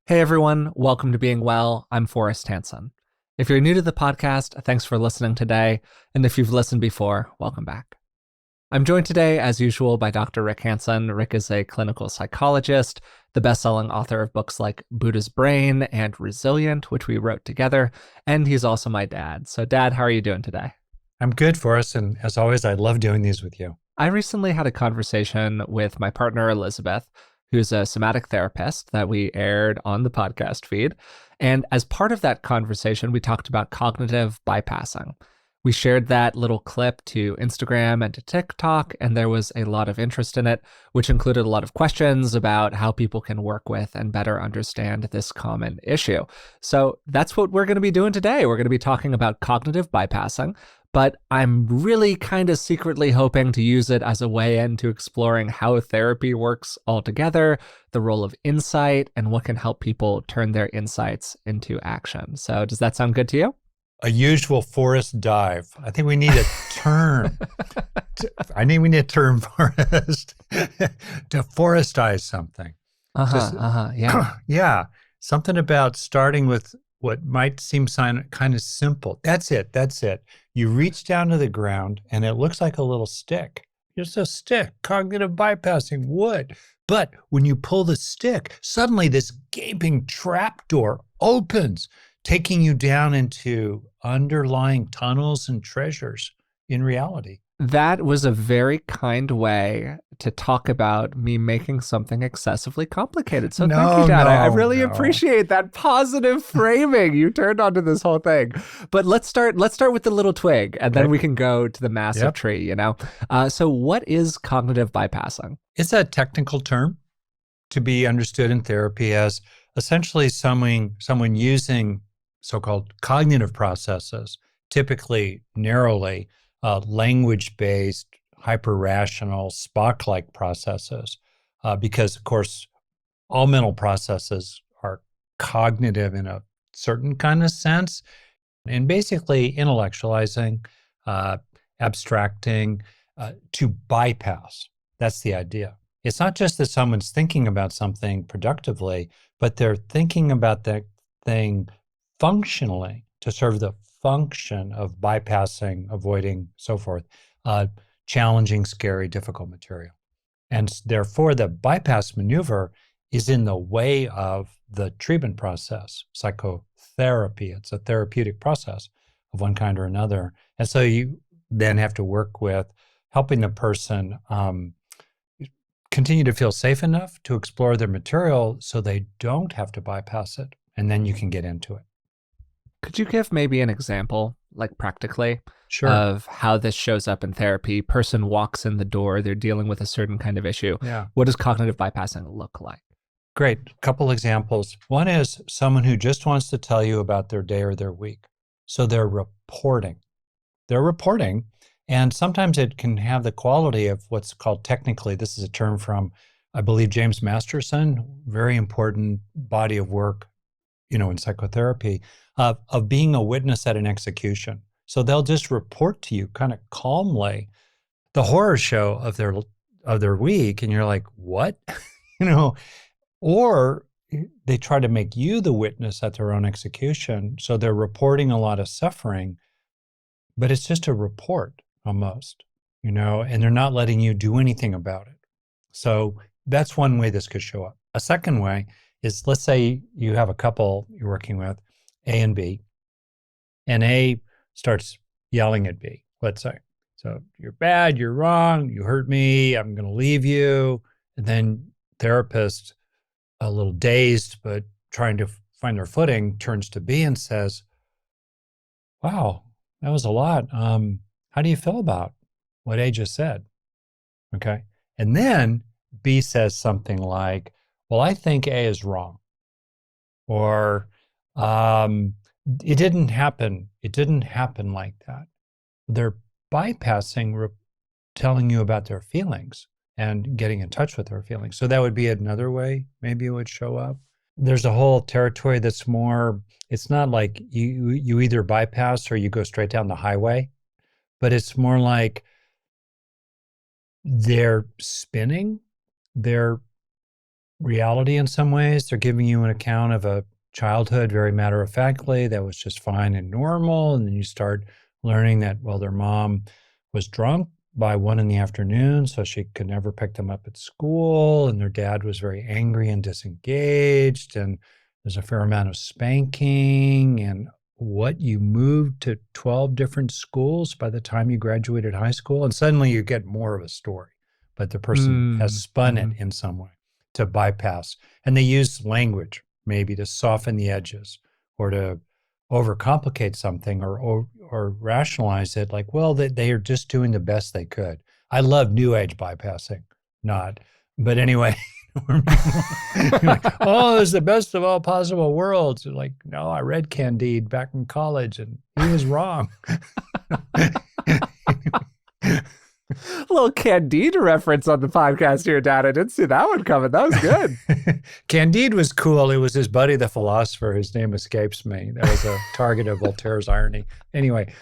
Hey everyone, welcome to Being Well. I'm Forrest Hanson. If you're new to the podcast, thanks for listening today. And if you've listened before, welcome back. I'm joined today, as usual, by Dr. Rick Hanson. Rick is a clinical psychologist, the best-selling author of books like Buddha's Brain and Resilient, which we wrote together, and he's also my dad. So Dad, how are you doing today? I'm good, Forrest, and as always, I love doing these with you. I recently had a conversation with my partner, Elizabeth, who's a somatic therapist that we aired on the podcast feed. And as part of that conversation, we talked about cognitive bypassing. We shared that little clip to Instagram and to TikTok, and there was a lot of interest in it, which included a lot of questions about how people can work with and better understand this common issue. So that's what we're going to be doing today. We're going to be talking about cognitive bypassing, but I'm really kind of secretly hoping to use it as a way into exploring how therapy works altogether, the role of insight, and what can help people turn their insights into action. So does that sound good to you? A usual Forrest dive. I think we need a term. We need a term, Forrest, to Forrestize something. Yeah. Yeah, something about starting with what might seem kind of simple. That's it. You reach down to the ground and it looks like a little stick. Just a stick, cognitive bypassing wood. But when you pull the stick, suddenly this gaping trapdoor opens, taking you down into underlying tunnels and treasures in reality. That was a very kind way to talk about me making something excessively complicated. So thank you, No, Dad. I no, really no. appreciate that positive framing you turned onto this whole thing. But let's start with the little twig, and then Okay. we can go to the massive Yep. tree. So what is cognitive bypassing? It's a technical term to be understood in therapy as essentially someone using so-called cognitive processes, typically narrowly language-based, hyper-rational, Spock-like processes, because of course all mental processes are cognitive in a certain kind of sense, and basically intellectualizing, uh, abstracting, to bypass. That's the idea. It's not just that someone's thinking about something productively, but they're thinking about that thing functionally to serve the function of bypassing, avoiding, so forth, uh, challenging, scary, difficult material. And therefore, the bypass maneuver is in the way of the treatment process, psychotherapy. It's a therapeutic process of one kind or another. And so you then have to work with helping the person continue to feel safe enough to explore their material so they don't have to bypass it. And then you can get into it. Could you give maybe an example, like practically, Sure. of how this shows up in therapy? Person walks in the door, they're dealing with a certain kind of issue. Yeah. What does cognitive bypassing look like? Great. Couple examples. One is someone who just wants to tell you about their day or their week. So they're reporting. And sometimes it can have the quality of what's called technically, this is a term from, I believe, James Masterson, very important body of work, in psychotherapy, of being a witness at an execution. So they'll just report to you kind of calmly the horror show of their week, and you're like, what? you know, or they try to make you the witness at their own execution. So they're reporting a lot of suffering, but it's just a report almost, and they're not letting you do anything about it. So that's one way this could show up. A second way is, let's say you have a couple you're working with, A and B, and A starts yelling at B, let's say. So you're bad, you're wrong, you hurt me, I'm going to leave you. And then therapist, a little dazed, but trying to find their footing, turns to B and says, wow, that was a lot. How do you feel about what A just said? Okay. And then B says something like, well, I think A is wrong. Or it didn't happen. It didn't happen like that. They're bypassing telling you about their feelings and getting in touch with their feelings. So that would be another way maybe it would show up. There's a whole territory that's more, it's not like you either bypass or you go straight down the highway, but it's more like they're spinning, they're reality in some ways. They're giving you an account of a childhood very matter of factly that was just fine and normal. And then you start learning that, well, their mom was drunk by 1 in the afternoon, so she could never pick them up at school. And their dad was very angry and disengaged. And there's a fair amount of spanking. And what, you moved to 12 different schools by the time you graduated high school? And suddenly you get more of a story, but the person has spun it in some way to bypass. And they use language maybe to soften the edges or to overcomplicate something or rationalize it like, well, they are just doing the best they could. I love new age bypassing, not. But anyway, like, oh, it's the best of all possible worlds. Like, no, I read Candide back in college and he was wrong. A little Candide reference on the podcast here, Dad. I didn't see that one coming. That was good. Candide was cool. It was his buddy, the philosopher, whose name escapes me. That was a target of Voltaire's irony. Anyway.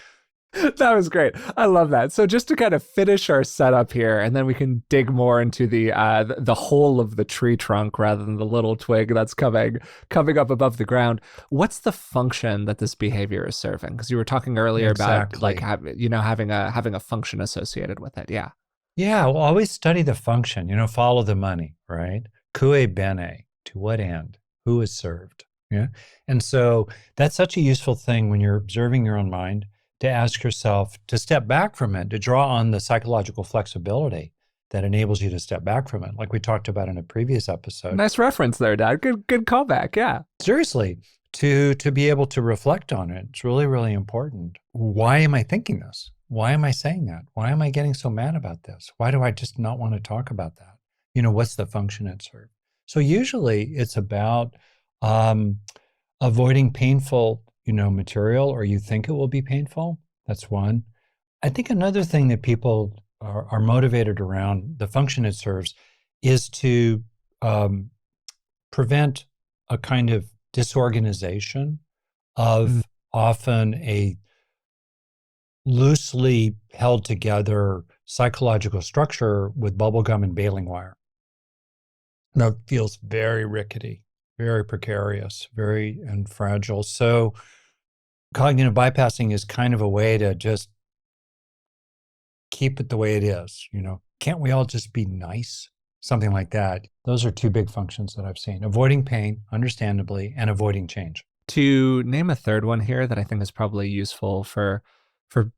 That was great. I love that. So just to kind of finish our setup here, and then we can dig more into the whole of the tree trunk rather than the little twig that's coming up above the ground. What's the function that this behavior is serving? Because you were talking earlier about like having a function associated with it. Yeah. Yeah. Well, always study the function. Follow the money, right? Cui bene. To what end? Who is served? Yeah. And so that's such a useful thing when you're observing your own mind, to ask yourself to step back from it, to draw on the psychological flexibility that enables you to step back from it, like we talked about in a previous episode. Nice reference there, Dad. Good callback. Yeah. Seriously, to be able to reflect on it, it's really, really important. Why am I thinking this? Why am I saying that? Why am I getting so mad about this? Why do I just not want to talk about that? What's the function it serves? So usually it's about avoiding painful material, or you think it will be painful. That's one. I think another thing that people are motivated around the function it serves is to prevent a kind of disorganization of often a loosely held together psychological structure with bubblegum and baling wire. That feels very rickety, very precarious, and fragile. So cognitive bypassing is kind of a way to just keep it the way it is. Can't we all just be nice? Something like that. Those are two big functions that I've seen: avoiding pain, understandably, and avoiding change. To name a third one here that I think is probably useful for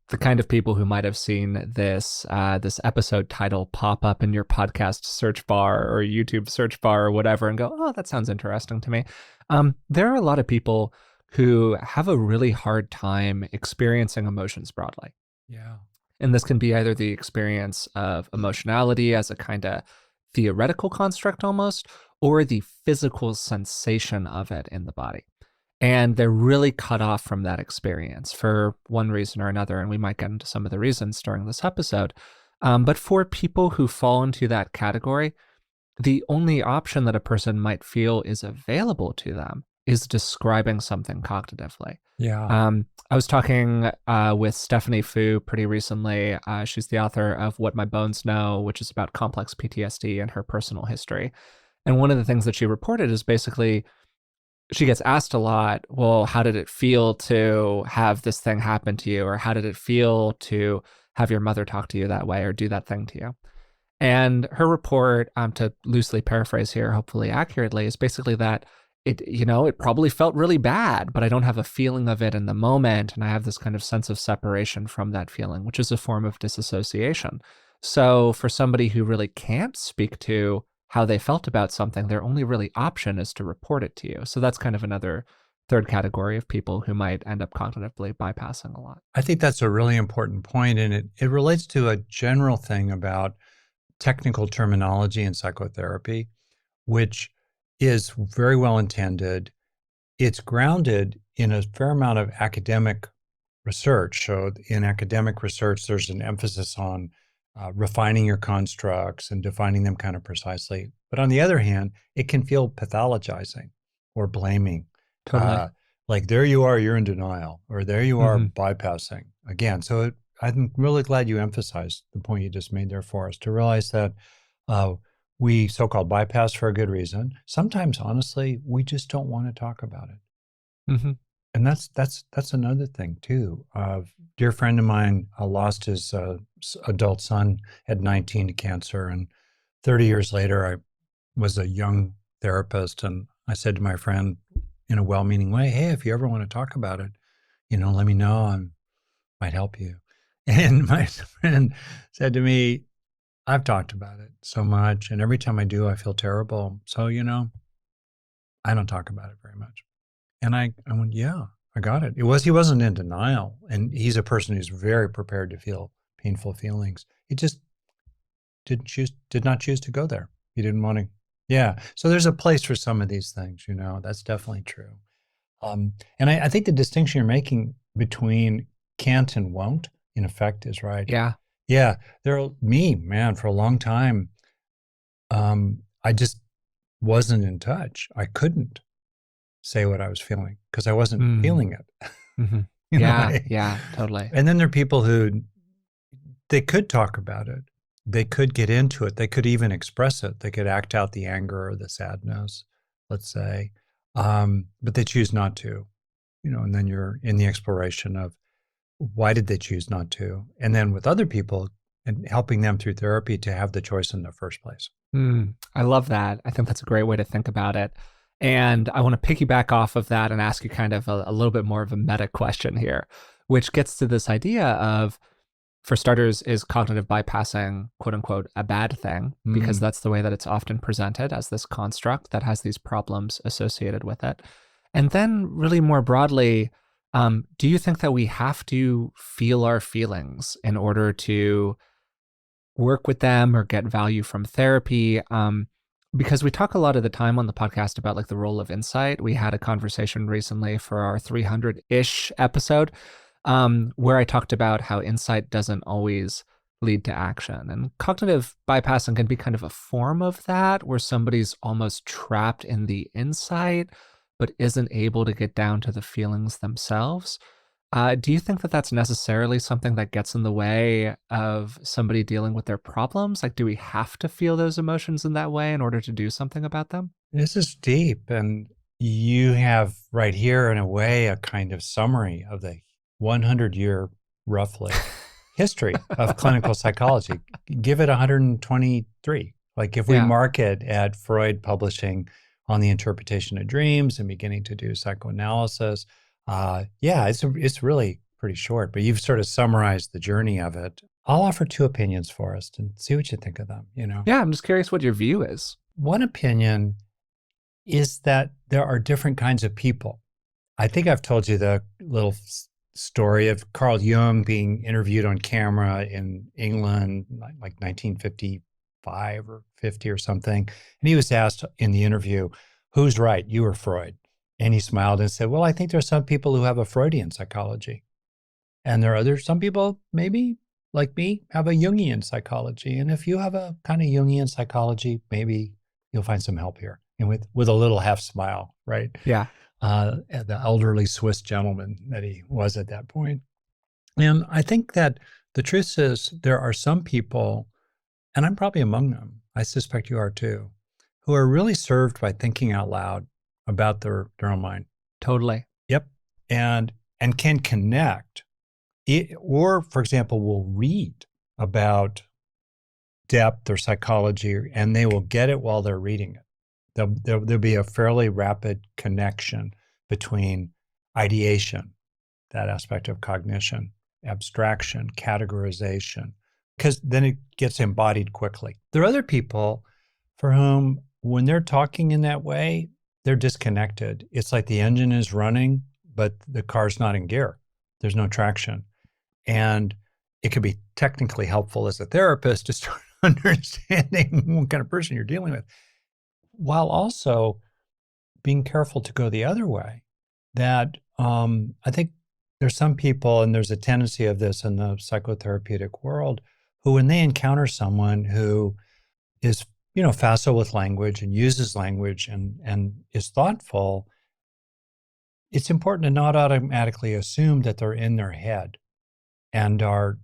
the kind of people who might have seen this episode title pop up in your podcast search bar or YouTube search bar or whatever and go, oh, that sounds interesting to me. There are a lot of people who have a really hard time experiencing emotions broadly. Yeah. And this can be either the experience of emotionality as a kind of theoretical construct almost, or the physical sensation of it in the body. And they're really cut off from that experience for one reason or another. And we might get into some of the reasons during this episode. But for people who fall into that category, the only option that a person might feel is available to them is describing something cognitively. Yeah. I was talking with Stephanie Fu pretty recently. She's the author of What My Bones Know, which is about complex PTSD and her personal history. And one of the things that she reported is basically she gets asked a lot, well, how did it feel to have this thing happen to you? Or how did it feel to have your mother talk to you that way or do that thing to you? And her report, to loosely paraphrase here, hopefully accurately, is basically that it probably felt really bad, but I don't have a feeling of it in the moment. And I have this kind of sense of separation from that feeling, which is a form of disassociation. So for somebody who really can't speak to how they felt about something, their only really option is to report it to you. So that's kind of another third category of people who might end up cognitively bypassing a lot. I think that's a really important point, and it relates to a general thing about technical terminology in psychotherapy, which is very well intended. It's grounded in a fair amount of academic research. So in academic research, there's an emphasis on refining your constructs and defining them kind of precisely. But on the other hand, it can feel pathologizing or blaming. Totally. Like, there you are, you're in denial, or there you are bypassing again. So I'm really glad you emphasized the point you just made there, Forrest, to realize that We so-called bypass for a good reason. Sometimes, honestly, we just don't want to talk about it. Hmm. And that's another thing too. A dear friend of mine lost his adult son at 19 to cancer, and 30 years later, I was a young therapist, and I said to my friend in a well-meaning way, "Hey, if you ever want to talk about it, let me know. I might help you." And my friend said to me, "I've talked about it so much, and every time I do, I feel terrible. So, I don't talk about it very much." And I went, "Yeah, I got it." He wasn't in denial. And he's a person who's very prepared to feel painful feelings. He just did not choose to go there. He didn't want to. Yeah. So there's a place for some of these things, that's definitely true. And I think the distinction you're making between can't and won't, in effect, is right. Yeah. Yeah. Man, for a long time, I just wasn't in touch. I couldn't say what I was feeling because I wasn't Mm. feeling it. Hmm. in a Yeah. way. Yeah. Totally. And then there are people who they could talk about it. They could get into it. They could even express it. They could act out the anger or the sadness, let's say. But they choose not to, and then you're in the exploration of why did they choose not to? And then with other people and helping them through therapy to have the choice in the first place. I love that. I think that's a great way to think about it. And I want to piggyback off of that and ask you kind of a little bit more of a meta question here, which gets to this idea of, for starters, is cognitive bypassing, quote unquote, a bad thing? Because Mm. that's the way that it's often presented, as this construct that has these problems associated with it. And then, really more broadly, do you think that we have to feel our feelings in order to work with them or get value from therapy? Because we talk a lot of the time on the podcast about like the role of insight. We had a conversation recently for our 300-ish episode, where I talked about how insight doesn't always lead to action. And cognitive bypassing can be kind of a form of that, where somebody's almost trapped in the insight, but isn't able to get down to the feelings themselves. Do you think that that's necessarily something that gets in the way of somebody dealing with their problems? Like, do we have to feel those emotions in that way in order to do something about them? This is deep. And you have right here, in a way, a kind of summary of the 100-year, roughly, history of clinical psychology. Give it 123. Like if we Yeah. mark it at Freud publishing on the interpretation of dreams and beginning to do psychoanalysis, yeah, it's really pretty short, but you've sort of summarized the journey of it. I'll offer two opinions, Forrest, and see what you think of them. Yeah, I'm just curious what your view is. One opinion is that there are different kinds of people. I think I've told you the little story of Carl Jung being interviewed on camera in England, like 1955 or 50 or something. And he was asked in the interview, "Who's right, you or Freud?" And he smiled and said, "Well, I think there's some people who have a Freudian psychology. And there are some people, maybe like me, have a Jungian psychology. And if you have a kind of Jungian psychology, maybe you'll find some help here." And with a little half smile, right? Yeah, The elderly Swiss gentleman that he was at that point. And I think that the truth is there are some people, and I'm probably among them, I suspect you are too, who are really served by thinking out loud about their own mind. totally. Yep. And can connect. Or, for example, will read about depth or psychology, and they will get it while they're reading it. There'll be a fairly rapid connection between ideation, that aspect of cognition, abstraction, categorization, because then it gets embodied quickly. There are other people for whom, when they're talking in that way, they're disconnected. It's like the engine is running, but the car's not in gear. There's no traction. And it could be technically helpful as a therapist to start understanding what kind of person you're dealing with, while also being careful to go the other way. That I think there's some people, and there's a tendency of this in the psychotherapeutic world, who, when they encounter someone who is, facile with language and uses language and is thoughtful, it's important to not automatically assume that they're in their head and are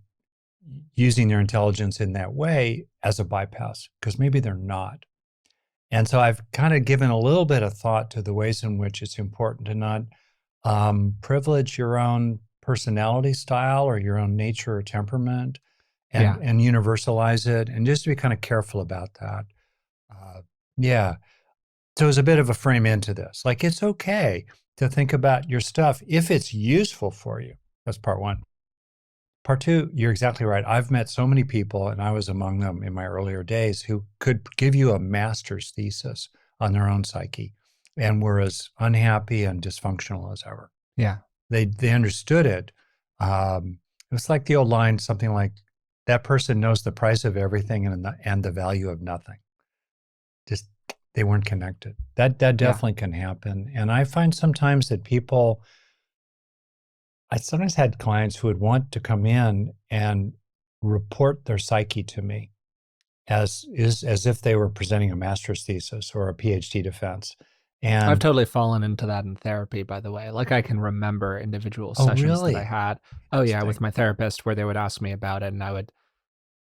using their intelligence in that way as a bypass, because maybe they're not. And so I've kind of given a little bit of thought to the ways in which it's important to not privilege your own personality style or your own nature or temperament, Yeah. and universalize it, and just to be kind of careful about that. Yeah. So it's a bit of a frame into this. Like, it's okay to think about your stuff if it's useful for you. That's part one. Part two, you're exactly right. I've met so many people, and I was among them in my earlier days, who could give you a master's thesis on their own psyche and were as unhappy and dysfunctional as ever. Yeah. They understood it. It was like the old line, something like, that person knows the price of everything and the value of nothing. Just, they weren't connected. That Yeah. definitely can happen. And I find sometimes that people, I sometimes had clients who would want to come in and report their psyche to me as if they were presenting a master's thesis or a PhD defense. I've And totally fallen into that in therapy, by the way. Like I can remember individual oh, sessions that I really? had. Oh yeah, with Interesting. my therapist where they would ask me about it and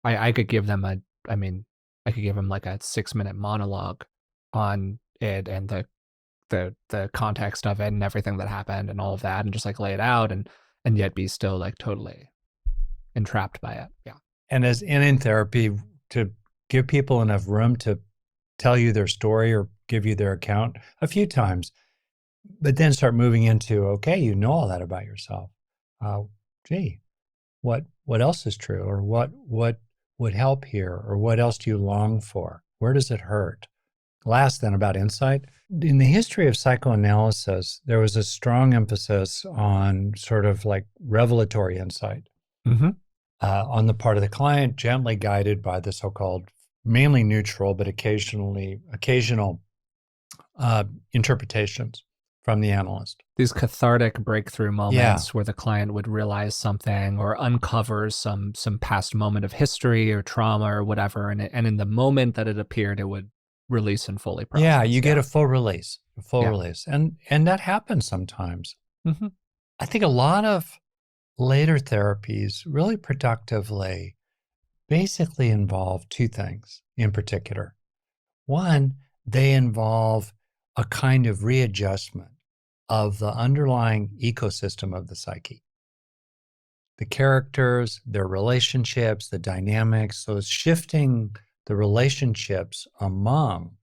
I could give them I mean, I could give them like a 6 minute monologue on it and the context of it and everything that happened and all of that and just like lay it out and yet be still like totally entrapped by it. Yeah. And in therapy, to give people enough room to tell you their story or give you their account a few times, but then start moving into, okay, you know all that about yourself. Uh, Gee, what else is true, or what would help here, or what else do you long for? Where does it hurt? Last, then, about insight. In the history of psychoanalysis, there was a strong emphasis on sort of like revelatory insight Mm-hmm. on the part of the client, gently guided by the so-called mainly neutral but occasional interpretations from the analyst. These cathartic breakthrough Yeah, moments where the client would realize something or uncovers some past moment of history or trauma or whatever, and in the moment that it appeared, it would release and fully yeah, process. you get Yeah. a full Yeah. release, and that happens sometimes. Mm-hmm. I think a lot of later therapies, really productively, basically involve two things in particular. One, they involve a kind of readjustment of the underlying ecosystem of the psyche, the characters, their relationships, the dynamics. So it's shifting the relationships among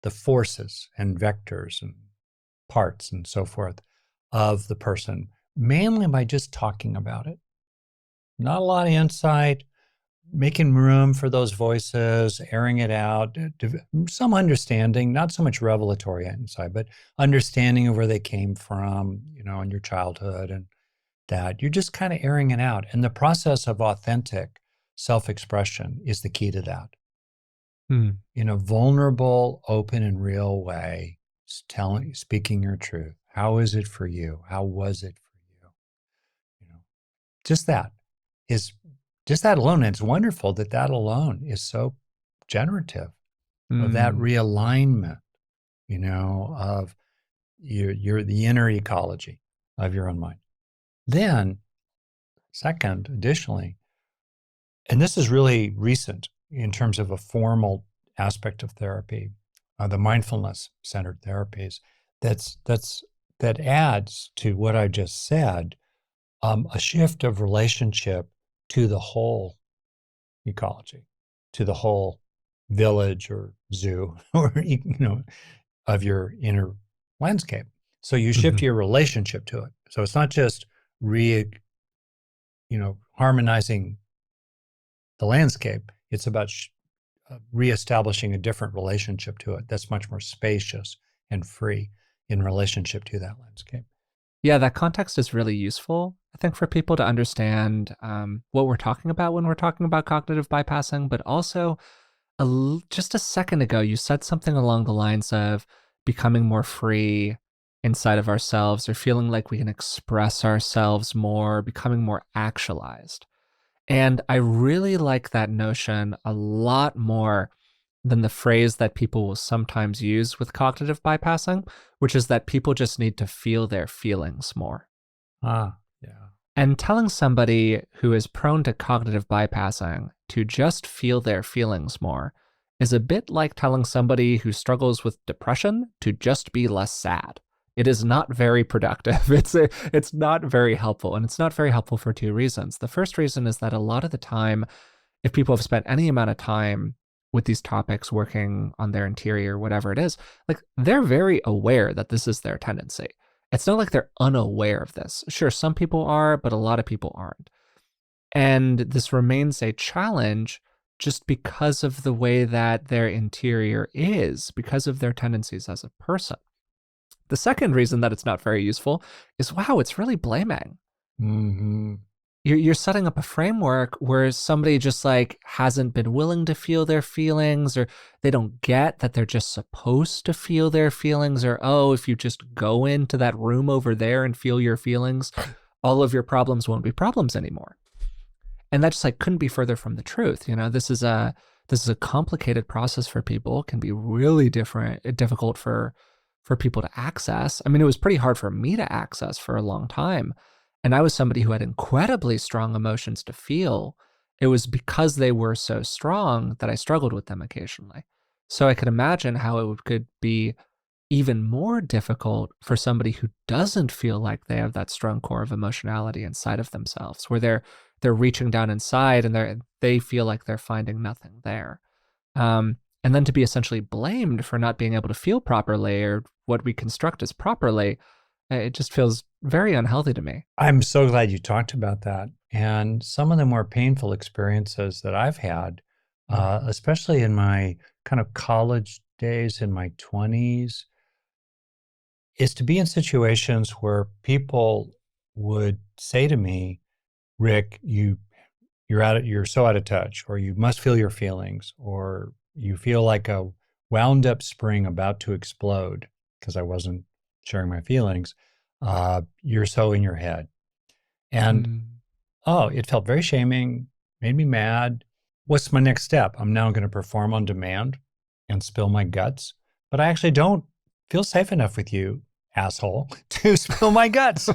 the forces and vectors and parts and so forth of the person, mainly by just talking about it. Not a lot of insight, making room for those voices, airing it out, some understanding, not so much revelatory insight, but understanding of where they came from, in your childhood, and that you're just kind of airing it out. And the process of authentic self-expression is the key to that. Mm. In a vulnerable, open, and real way, speaking your truth. How is it for you? How was it for you? You know, just that is just that alone. And it's wonderful that that alone is so generative of that Mm. realignment, of the inner ecology of your own mind. Then, second, additionally, and this is really recent in terms of a formal aspect of therapy, the mindfulness centered therapies, that adds to what I just said, a shift of relationship to the whole ecology, to the whole village or zoo, or of your inner landscape. So you shift Mm-hmm. your relationship to it. So it's not just harmonizing the landscape. It's about reestablishing a different relationship to it that's much more spacious and free in relationship to that landscape. Yeah, that context is really useful, I think, for people to understand what we're talking about when we're talking about cognitive bypassing. But also, just a second ago, you said something along the lines of becoming more free inside of ourselves or feeling like we can express ourselves more, becoming more actualized. And I really like that notion a lot more than the phrase that people will sometimes use with cognitive bypassing, which is that people just need to feel their feelings more. Ah, yeah. And telling somebody who is prone to cognitive bypassing to just feel their feelings more is a bit like telling somebody who struggles with depression to just be less sad. It is not very productive. It's not very helpful, and it's not very helpful for two reasons. The first reason is that a lot of the time, if people have spent any amount of time with these topics, working on their interior, whatever it is, like they're very aware that this is their tendency. It's not like they're unaware of this. Sure, some people are, but a lot of people aren't. And this remains a challenge just because of the way that their interior is, because of their tendencies as a person. The second reason that it's not very useful is wow, it's really blaming. Mm-hmm. You're setting up a framework where somebody just like hasn't been willing to feel their feelings, or they don't get that they're just supposed to feel their feelings, or oh, if you just go into that room over there and feel your feelings, all of your problems won't be problems anymore. And that just like couldn't be further from the truth. This is a complicated process for people. It can be really difficult for people to access. I mean, it was pretty hard for me to access for a long time. And I was somebody who had incredibly strong emotions to feel. It was because they were so strong that I struggled with them occasionally. So I could imagine how could be even more difficult for somebody who doesn't feel like they have that strong core of emotionality inside of themselves, where they're reaching down inside and they feel like they're finding nothing there. And then to be essentially blamed for not being able to feel properly or what we construct as properly, it just feels very unhealthy to me. I'm so glad you talked about that. And some of the more painful experiences that I've had, especially in my kind of college days in my 20s, is to be in situations where people would say to me, Rick, you're so out of touch, or you must feel your feelings, or you feel like a wound up spring about to explode because I wasn't sharing my feelings. You're so in your head. And Mm. oh, it felt very shaming, made me mad. What's my next step? I'm now going to perform on demand and spill my guts. But I actually don't feel safe enough with you, asshole, to spill my guts.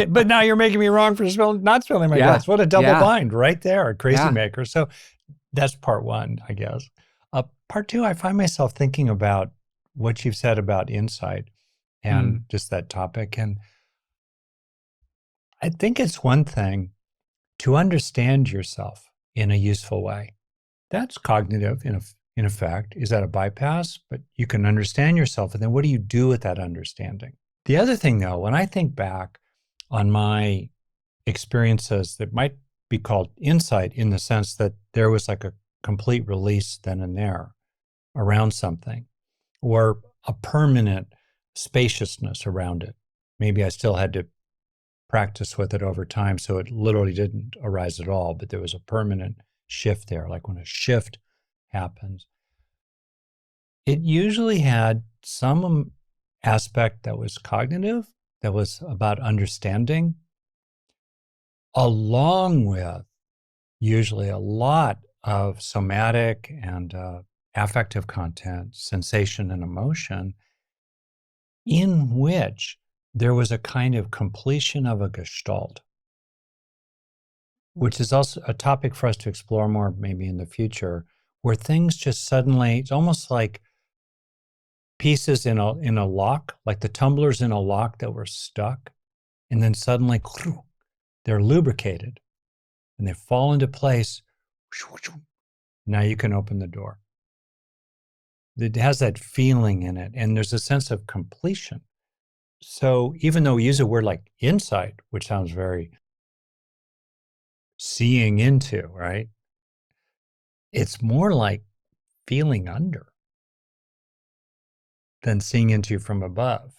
But now you're making me wrong for not spilling my Yeah. guts. What a double Yeah. bind right there, a crazy Yeah. maker. So that's part one, I guess. Part two, I find myself thinking about what you've said about insight and Mm. just that topic. And I think it's one thing to understand yourself in a useful way. That's cognitive in effect. Is that a bypass? But you can understand yourself. And then what do you do with that understanding? The other thing, though, when I think back on my experiences that might be called insight in the sense that there was like a complete release then and there around something, or a permanent spaciousness around it. Maybe I still had to practice with it over time, so it literally didn't arise at all, but there was a permanent shift there. Like when a shift happens, it usually had some aspect that was cognitive, that was about understanding, along with usually a lot of somatic and affective content, sensation and emotion, in which there was a kind of completion of a gestalt, which is also a topic for us to explore more maybe in the future, where things just suddenly, it's almost like pieces in a lock, like the tumblers in a lock that were stuck, and then suddenly they're lubricated and they fall into place. Now you can open the door. It has that feeling in it, and there's a sense of completion. So even though we use a word like insight, which sounds very seeing into, right? It's more like feeling under than seeing into from above,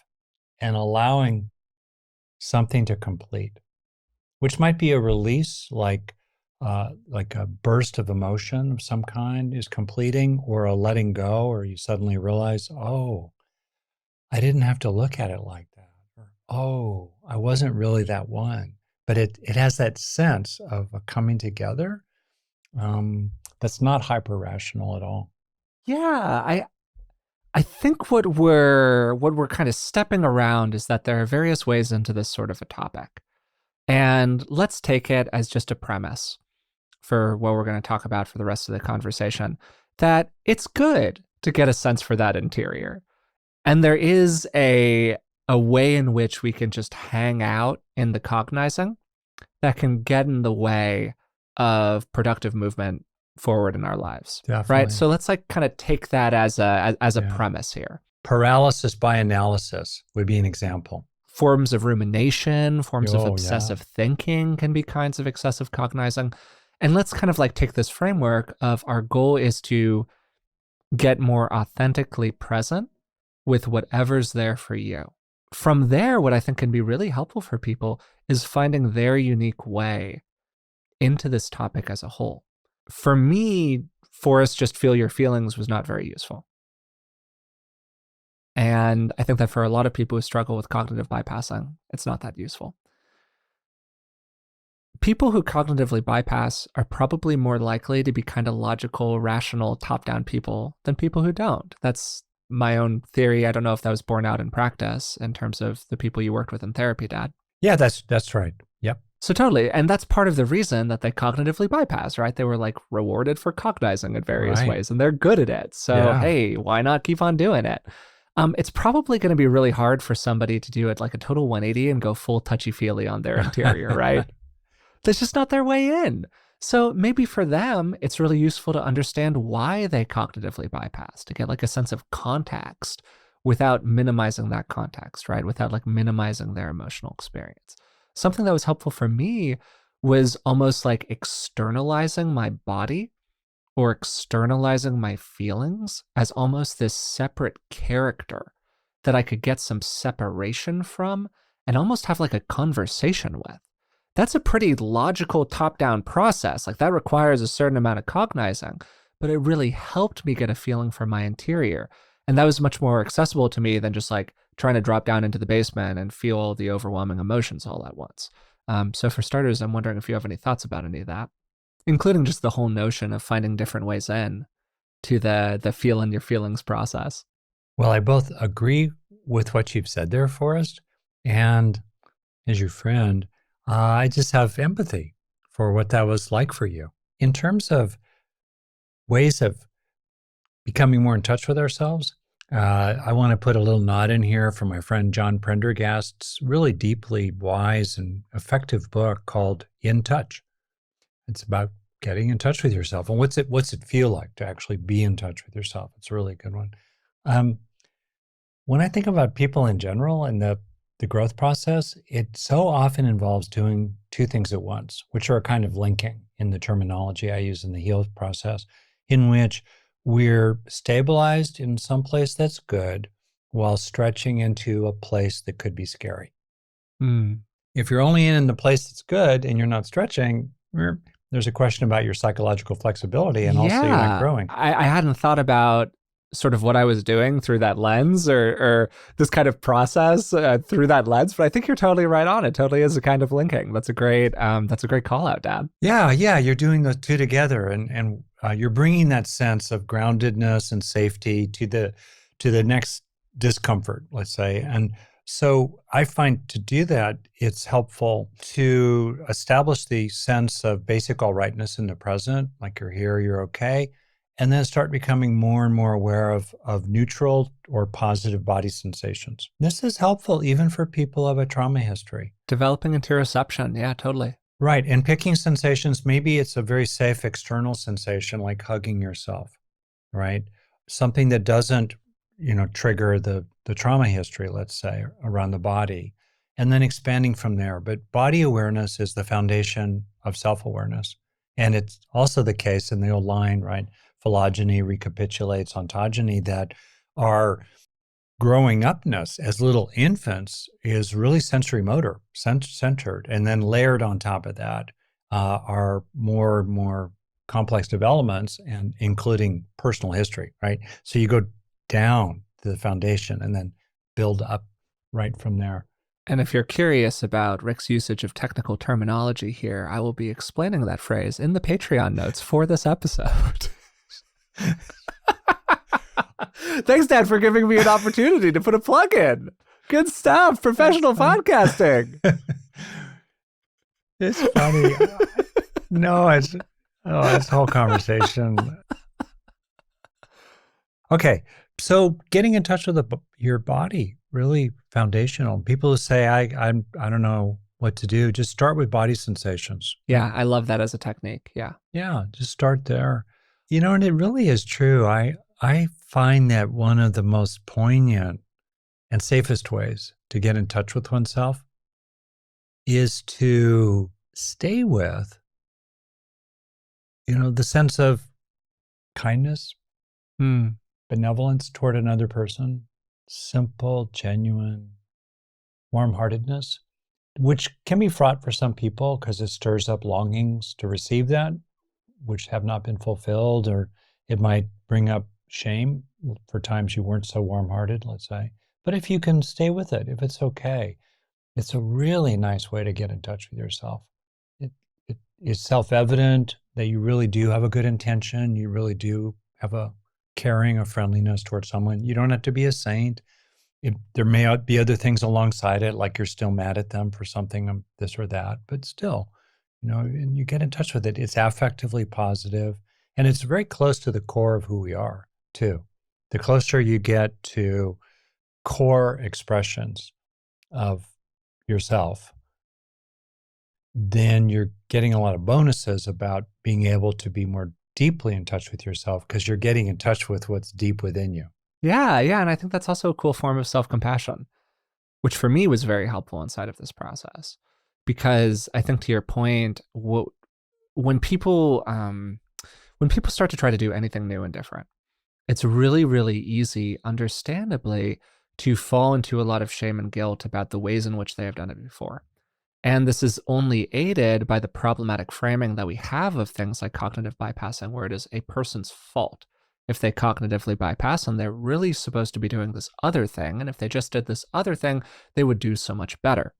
and allowing something to complete, which might be a release, like a burst of emotion of some kind is completing, or a letting go, or you suddenly realize, oh, I didn't have to look at it like that, or oh, I wasn't really that one. But it has that sense of a coming together, that's not hyper rational at all. Yeah. I think what we're kind of stepping around is that there are various ways into this sort of a topic. And let's take it as just a premise for what we're going to talk about for the rest of the conversation, that it's good to get a sense for that interior. And there is a way in which we can just hang out in the cognizing that can get in the way of productive movement forward in our lives. Right? Definitely. So let's like kind of take that as a Yeah. premise here. Paralysis by analysis would be an example. Forms of rumination, forms of Oh, yeah. obsessive thinking can be kinds of excessive cognizing. And let's kind of like take this framework of our goal is to get more authentically present with whatever's there for you. From there, what I think can be really helpful for people is finding their unique way into this topic as a whole. For me, Forrest, just feel your feelings was not very useful. And I think that for a lot of people who struggle with cognitive bypassing, it's not that useful. People who cognitively bypass are probably more likely to be kind of logical, rational, top down people than people who don't. That's my own theory. I don't know if that was borne out in practice in terms of the people you worked with in therapy, Dad. Yeah, that's right. Yep. So totally. And that's part of the reason that they cognitively bypass, right? They were like rewarded for cognizing in various Right. ways and they're good at it. So, Yeah. hey, why not keep on doing it? It's probably going to be really hard for somebody to do it like a total 180 and go full touchy feely on their interior, right? That's just not their way in. So maybe for them, it's really useful to understand why they cognitively bypass, to get like a sense of context without minimizing that context, right? Without like minimizing their emotional experience. Something that was helpful for me was almost like externalizing my body or externalizing my feelings as almost this separate character that I could get some separation from and almost have like a conversation with. That's a pretty logical top down process. Like that requires a certain amount of cognizing, but it really helped me get a feeling for my interior. And that was much more accessible to me than just like trying to drop down into the basement and feel the overwhelming emotions all at once. So, for starters, I'm wondering if you have any thoughts about any of that, including just the whole notion of finding different ways in to the feel in your feelings process. Well, I both agree with what you've said there, Forrest, and as your friend, I just have empathy for what that was like for you. In terms of ways of becoming more in touch with ourselves, I want to put a little nod in here for my friend John Prendergast's really deeply wise and effective book called In Touch. It's about getting in touch with yourself and what's it feel like to actually be in touch with yourself. It's a really good one. Um, when I think about people in general and the growth process, it so often involves doing two things at once, which are kind of linking in the terminology I use in the heal process, in which we're stabilized in some place that's good while stretching into a place that could be scary. Mm. If you're only in the place that's good and you're not stretching, there's a question about your psychological flexibility and also you're not Yeah, growing. I hadn't thought about sort of what I was doing through that lens or this kind of process through that lens, but I think you're totally right on. It totally is a kind of linking. That's a great call out, Dad. Yeah, you're doing the two together, and you're bringing that sense of groundedness and safety to the next discomfort, let's say. And so I find to do that, it's helpful to establish the sense of basic all rightness in the present, like you're here, you're okay, and then start becoming more and more aware of neutral or positive body sensations. This is helpful even for people of a trauma history. Developing interoception. Yeah, totally. Right. And picking sensations, maybe it's a very safe external sensation like hugging yourself, right? Something that doesn't, trigger the trauma history, let's say, around the body, and then expanding from there. But body awareness is the foundation of self-awareness. And it's also the case in the old line, right? Phylogeny recapitulates ontogeny, that our growing upness as little infants is really sensory motor centered. And then layered on top of that are more and more complex developments, and including personal history, right? So you go down to the foundation and then build up right from there. And if you're curious about Rick's usage of technical terminology here, I will be explaining that phrase in the Patreon notes for this episode. Thanks, Dad, for giving me an opportunity to put a plug in. Good stuff. Professional podcasting. It's funny. No, it's a whole conversation. Okay, so getting in touch with your body, really foundational. People who say, I don't know what to do, just start with body sensations. Yeah, I love that as a technique. Yeah. Yeah, just start there. And it really is true. I find that one of the most poignant and safest ways to get in touch with oneself is to stay with, the sense of kindness, Mm. benevolence toward another person, simple, genuine, warm-heartedness, which can be fraught for some people because it stirs up longings to receive that, which have not been fulfilled, or it might bring up shame for times you weren't so warm-hearted, let's say. But if you can stay with it, if it's okay, it's a really nice way to get in touch with yourself. It, it is self-evident that you really do have a good intention. You really do have a caring, a friendliness towards someone. You don't have to be a saint. There may be other things alongside it, like you're still mad at them for something, this or that, but still, and you get in touch with it. It's affectively positive, and it's very close to the core of who we are, too. The closer you get to core expressions of yourself, then you're getting a lot of bonuses about being able to be more deeply in touch with yourself because you're getting in touch with what's deep within you. Yeah, yeah. And I think that's also a cool form of self-compassion, which for me was very helpful inside of this process. Because I think to your point, when people start to try to do anything new and different, it's really, really easy, understandably, to fall into a lot of shame and guilt about the ways in which they have done it before. And this is only aided by the problematic framing that we have of things like cognitive bypassing, where it is a person's fault. If they cognitively bypass and they're really supposed to be doing this other thing, and if they just did this other thing, they would do so much better.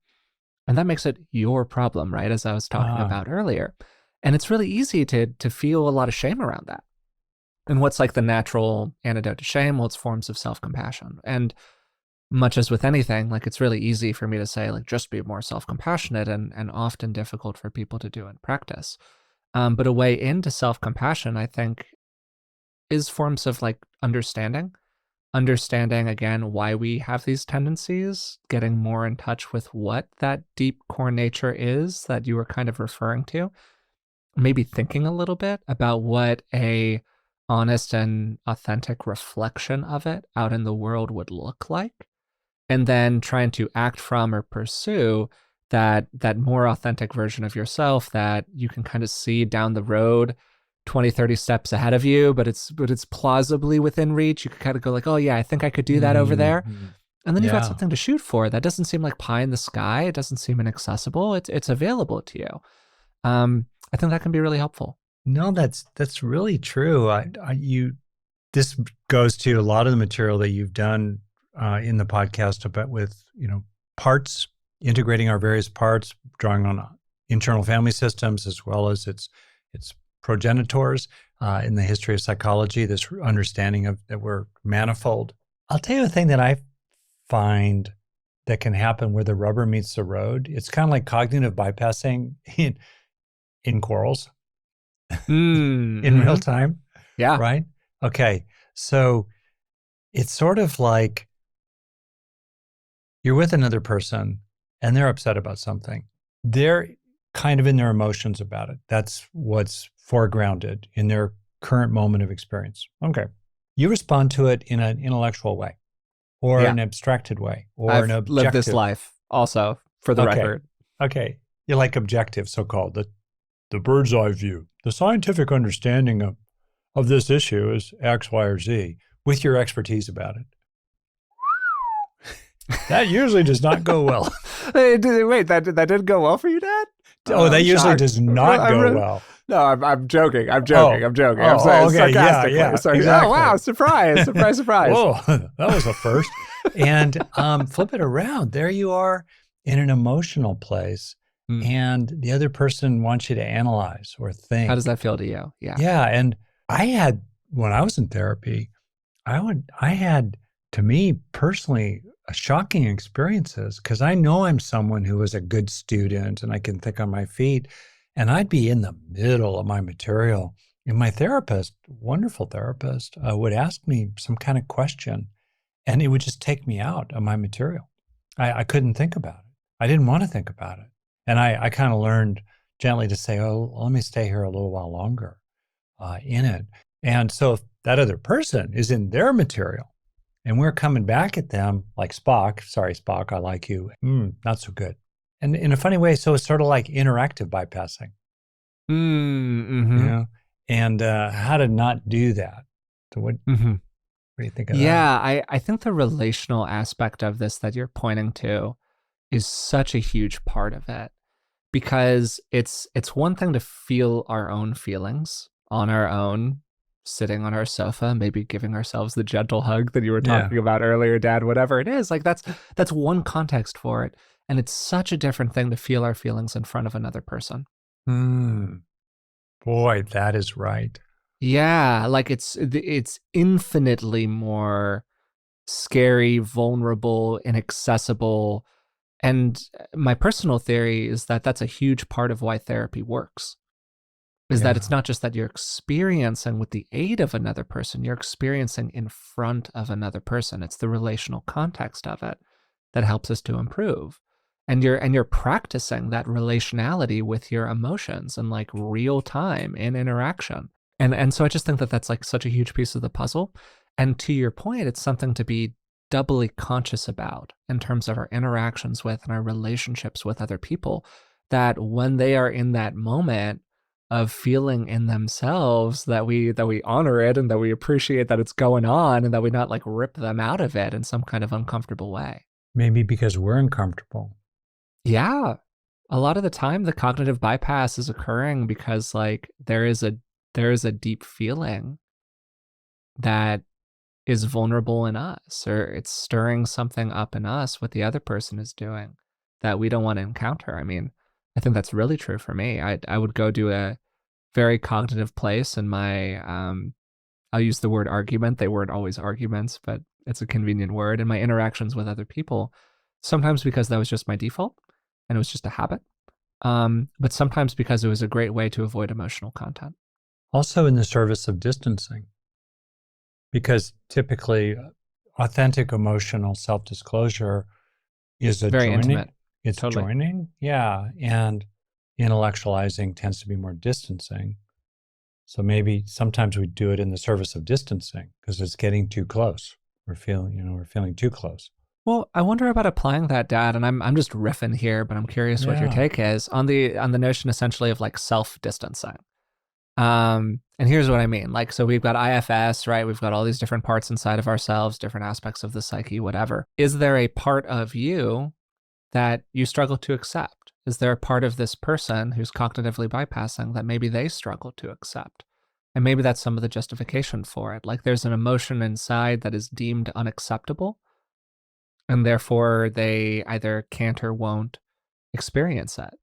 And that makes it your problem, right? As I was talking Ah, about earlier. And it's really easy to feel a lot of shame around that. And what's like the natural antidote to shame? Well, it's forms of self-compassion. And much as with anything, like it's really easy for me to say, like, just be more self-compassionate and often difficult for people to do in practice. But a way into self-compassion, I think, is forms of like understanding again why we have these tendencies, getting more in touch with what that deep core nature is that you were kind of referring to, maybe thinking a little bit about what a honest and authentic reflection of it out in the world would look like, and then trying to act from or pursue that more authentic version of yourself that you can kind of see down the road 20, 30 steps ahead of you, but it's plausibly within reach. You could kind of go like, oh yeah, I think I could do that over there. mhm. And then you've got Yeah. something to shoot for. That doesn't seem like pie in the sky. It doesn't seem inaccessible. It's available to you. I think that can be really helpful. No, that's really true. This goes to a lot of the material that you've done in the podcast about with parts, integrating our various parts, drawing on internal family systems as well as its progenitors in the history of psychology. This understanding of that we're manifold. I'll tell you a thing that I find that can happen where the rubber meets the road. It's kind of like cognitive bypassing in corals in real Mm-hmm. time, Yeah. right? Okay. So it's sort of like you're with another person and they're upset about something. They're kind of in their emotions about it. That's what's foregrounded in their current moment of experience. Okay. You respond to it in an intellectual way or Yeah. an abstracted way or an I've lived this objective. life also, for the Okay. record. Okay. You like objective, so-called, the bird's eye view. The scientific understanding of this issue is X, Y, or Z with your expertise about it. That usually does not go well. Wait, that didn't go well for you, Dad? Oh, that I'm usually shocked. does not go well. No, I'm joking. I'm joking. Oh, I'm joking. I'm oh, saying okay. Yeah, sarcastically. yeah, Oh, wow. exactly. Surprise. Surprise, surprise. Whoa, that was a first. And flip it around. There you are in an emotional place, Hmm. and the other person wants you to analyze or How does think. that feel to you? Yeah. Yeah, and when I was in therapy, I had, to me personally, shocking experiences because I know I'm someone who was a good student and I can think on my feet, and I'd be in the middle of my material. And my therapist, wonderful therapist, would ask me some kind of question, and it would just take me out of my material. I couldn't think about it. I didn't want to think about it. And I kind of learned gently to say, oh, let me stay here a little while longer in it. And so if that other person is in their material and we're coming back at them like Spock, sorry, Spock, I like you, not so good. And in a funny way, so it's sort of like interactive bypassing, you Mm-hmm. know, and how to not do that. So Mm-hmm. what do you think of that? Yeah, I think the relational aspect of this that you're pointing to is such a huge part of it, because it's one thing to feel our own feelings on our own, sitting on our sofa, maybe giving ourselves the gentle hug that you were Yeah. talking about earlier, Dad, whatever it is. Like that's one context for it. And it's such a different thing to feel our feelings in front of another person. Mm, boy, that is right. Yeah, like it's infinitely more scary, vulnerable, inaccessible. And my personal theory is that that's a huge part of why therapy works. Is that it's Yeah. not just that you're experiencing with the aid of another person, you're experiencing in front of another person. It's the relational context of it that helps us to improve. And you're practicing that relationality with your emotions in like real time in interaction. And so I just think that that's like such a huge piece of the puzzle. And to your point, it's something to be doubly conscious about in terms of our interactions with and our relationships with other people, that when they are in that moment of feeling in themselves, that we honor it and that we appreciate that it's going on, and that we not like rip them out of it in some kind of uncomfortable way. Maybe because we're uncomfortable. Yeah. A lot of the time the cognitive bypass is occurring because like there is a deep feeling that is vulnerable in us, or it's stirring something up in us what the other person is doing that we don't want to encounter. I mean, I think that's really true for me. I would go to a very cognitive place in my I'll use the word argument. They weren't always arguments, but it's a convenient word in my interactions with other people. Sometimes because that was just my default and it was just a habit. But sometimes because it was a great way to avoid emotional content. Also in the service of distancing, because typically authentic emotional self-disclosure is a Very joining. intimate. It's Totally. joining. Yeah. And intellectualizing tends to be more distancing. So maybe sometimes we do it in the service of distancing because it's getting too close. We're feeling too close. Well, I wonder about applying that, Dad, and I'm just riffing here, but I'm curious what your Yeah. take is on the notion essentially of like self-distancing. And here's what I mean. Like, so we've got IFS, right? We've got all these different parts inside of ourselves, different aspects of the psyche, whatever. Is there a part of you that you struggle to accept? Is there a part of this person who's cognitively bypassing that maybe they struggle to accept? And maybe that's some of the justification for it. Like there's an emotion inside that is deemed unacceptable, and therefore they either can't or won't experience it.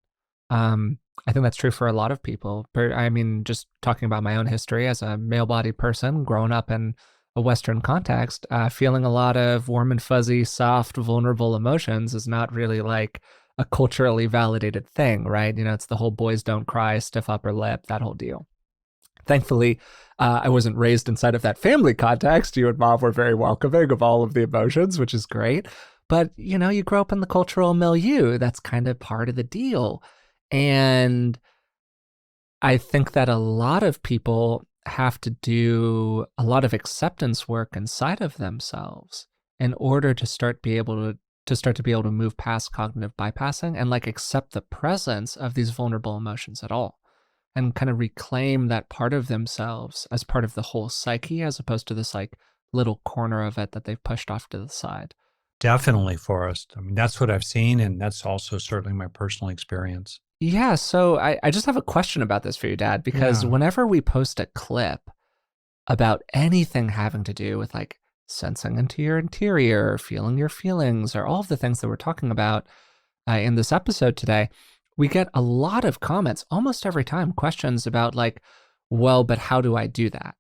Um, I think that's true for a lot of people. But I mean, just talking about my own history as a male bodied person, growing up in a Western context, feeling a lot of warm and fuzzy, soft, vulnerable emotions is not really like a culturally validated thing, right? You know, it's the whole boys don't cry, stiff upper lip, that whole deal. Thankfully, I wasn't raised inside of that family context. You and mom were very welcoming of all of the emotions, which is great. But, you know, you grow up in the cultural milieu. That's kind of part of the deal. And I think that a lot of people have to do a lot of acceptance work inside of themselves in order to start to be able to move past cognitive bypassing and like accept the presence of these vulnerable emotions at all, and kind of reclaim that part of themselves as part of the whole psyche, as opposed to this like little corner of it that they've pushed off to the side. Definitely, Forrest. I mean, that's what I've seen. And that's also certainly my personal experience. Yeah, so I just have a question about this for you, Dad, because Yeah. whenever we post a clip about anything having to do with like sensing into your interior, feeling your feelings, or all of the things that we're talking about in this episode today, we get a lot of comments almost every time, questions about like, well, but how do I do that?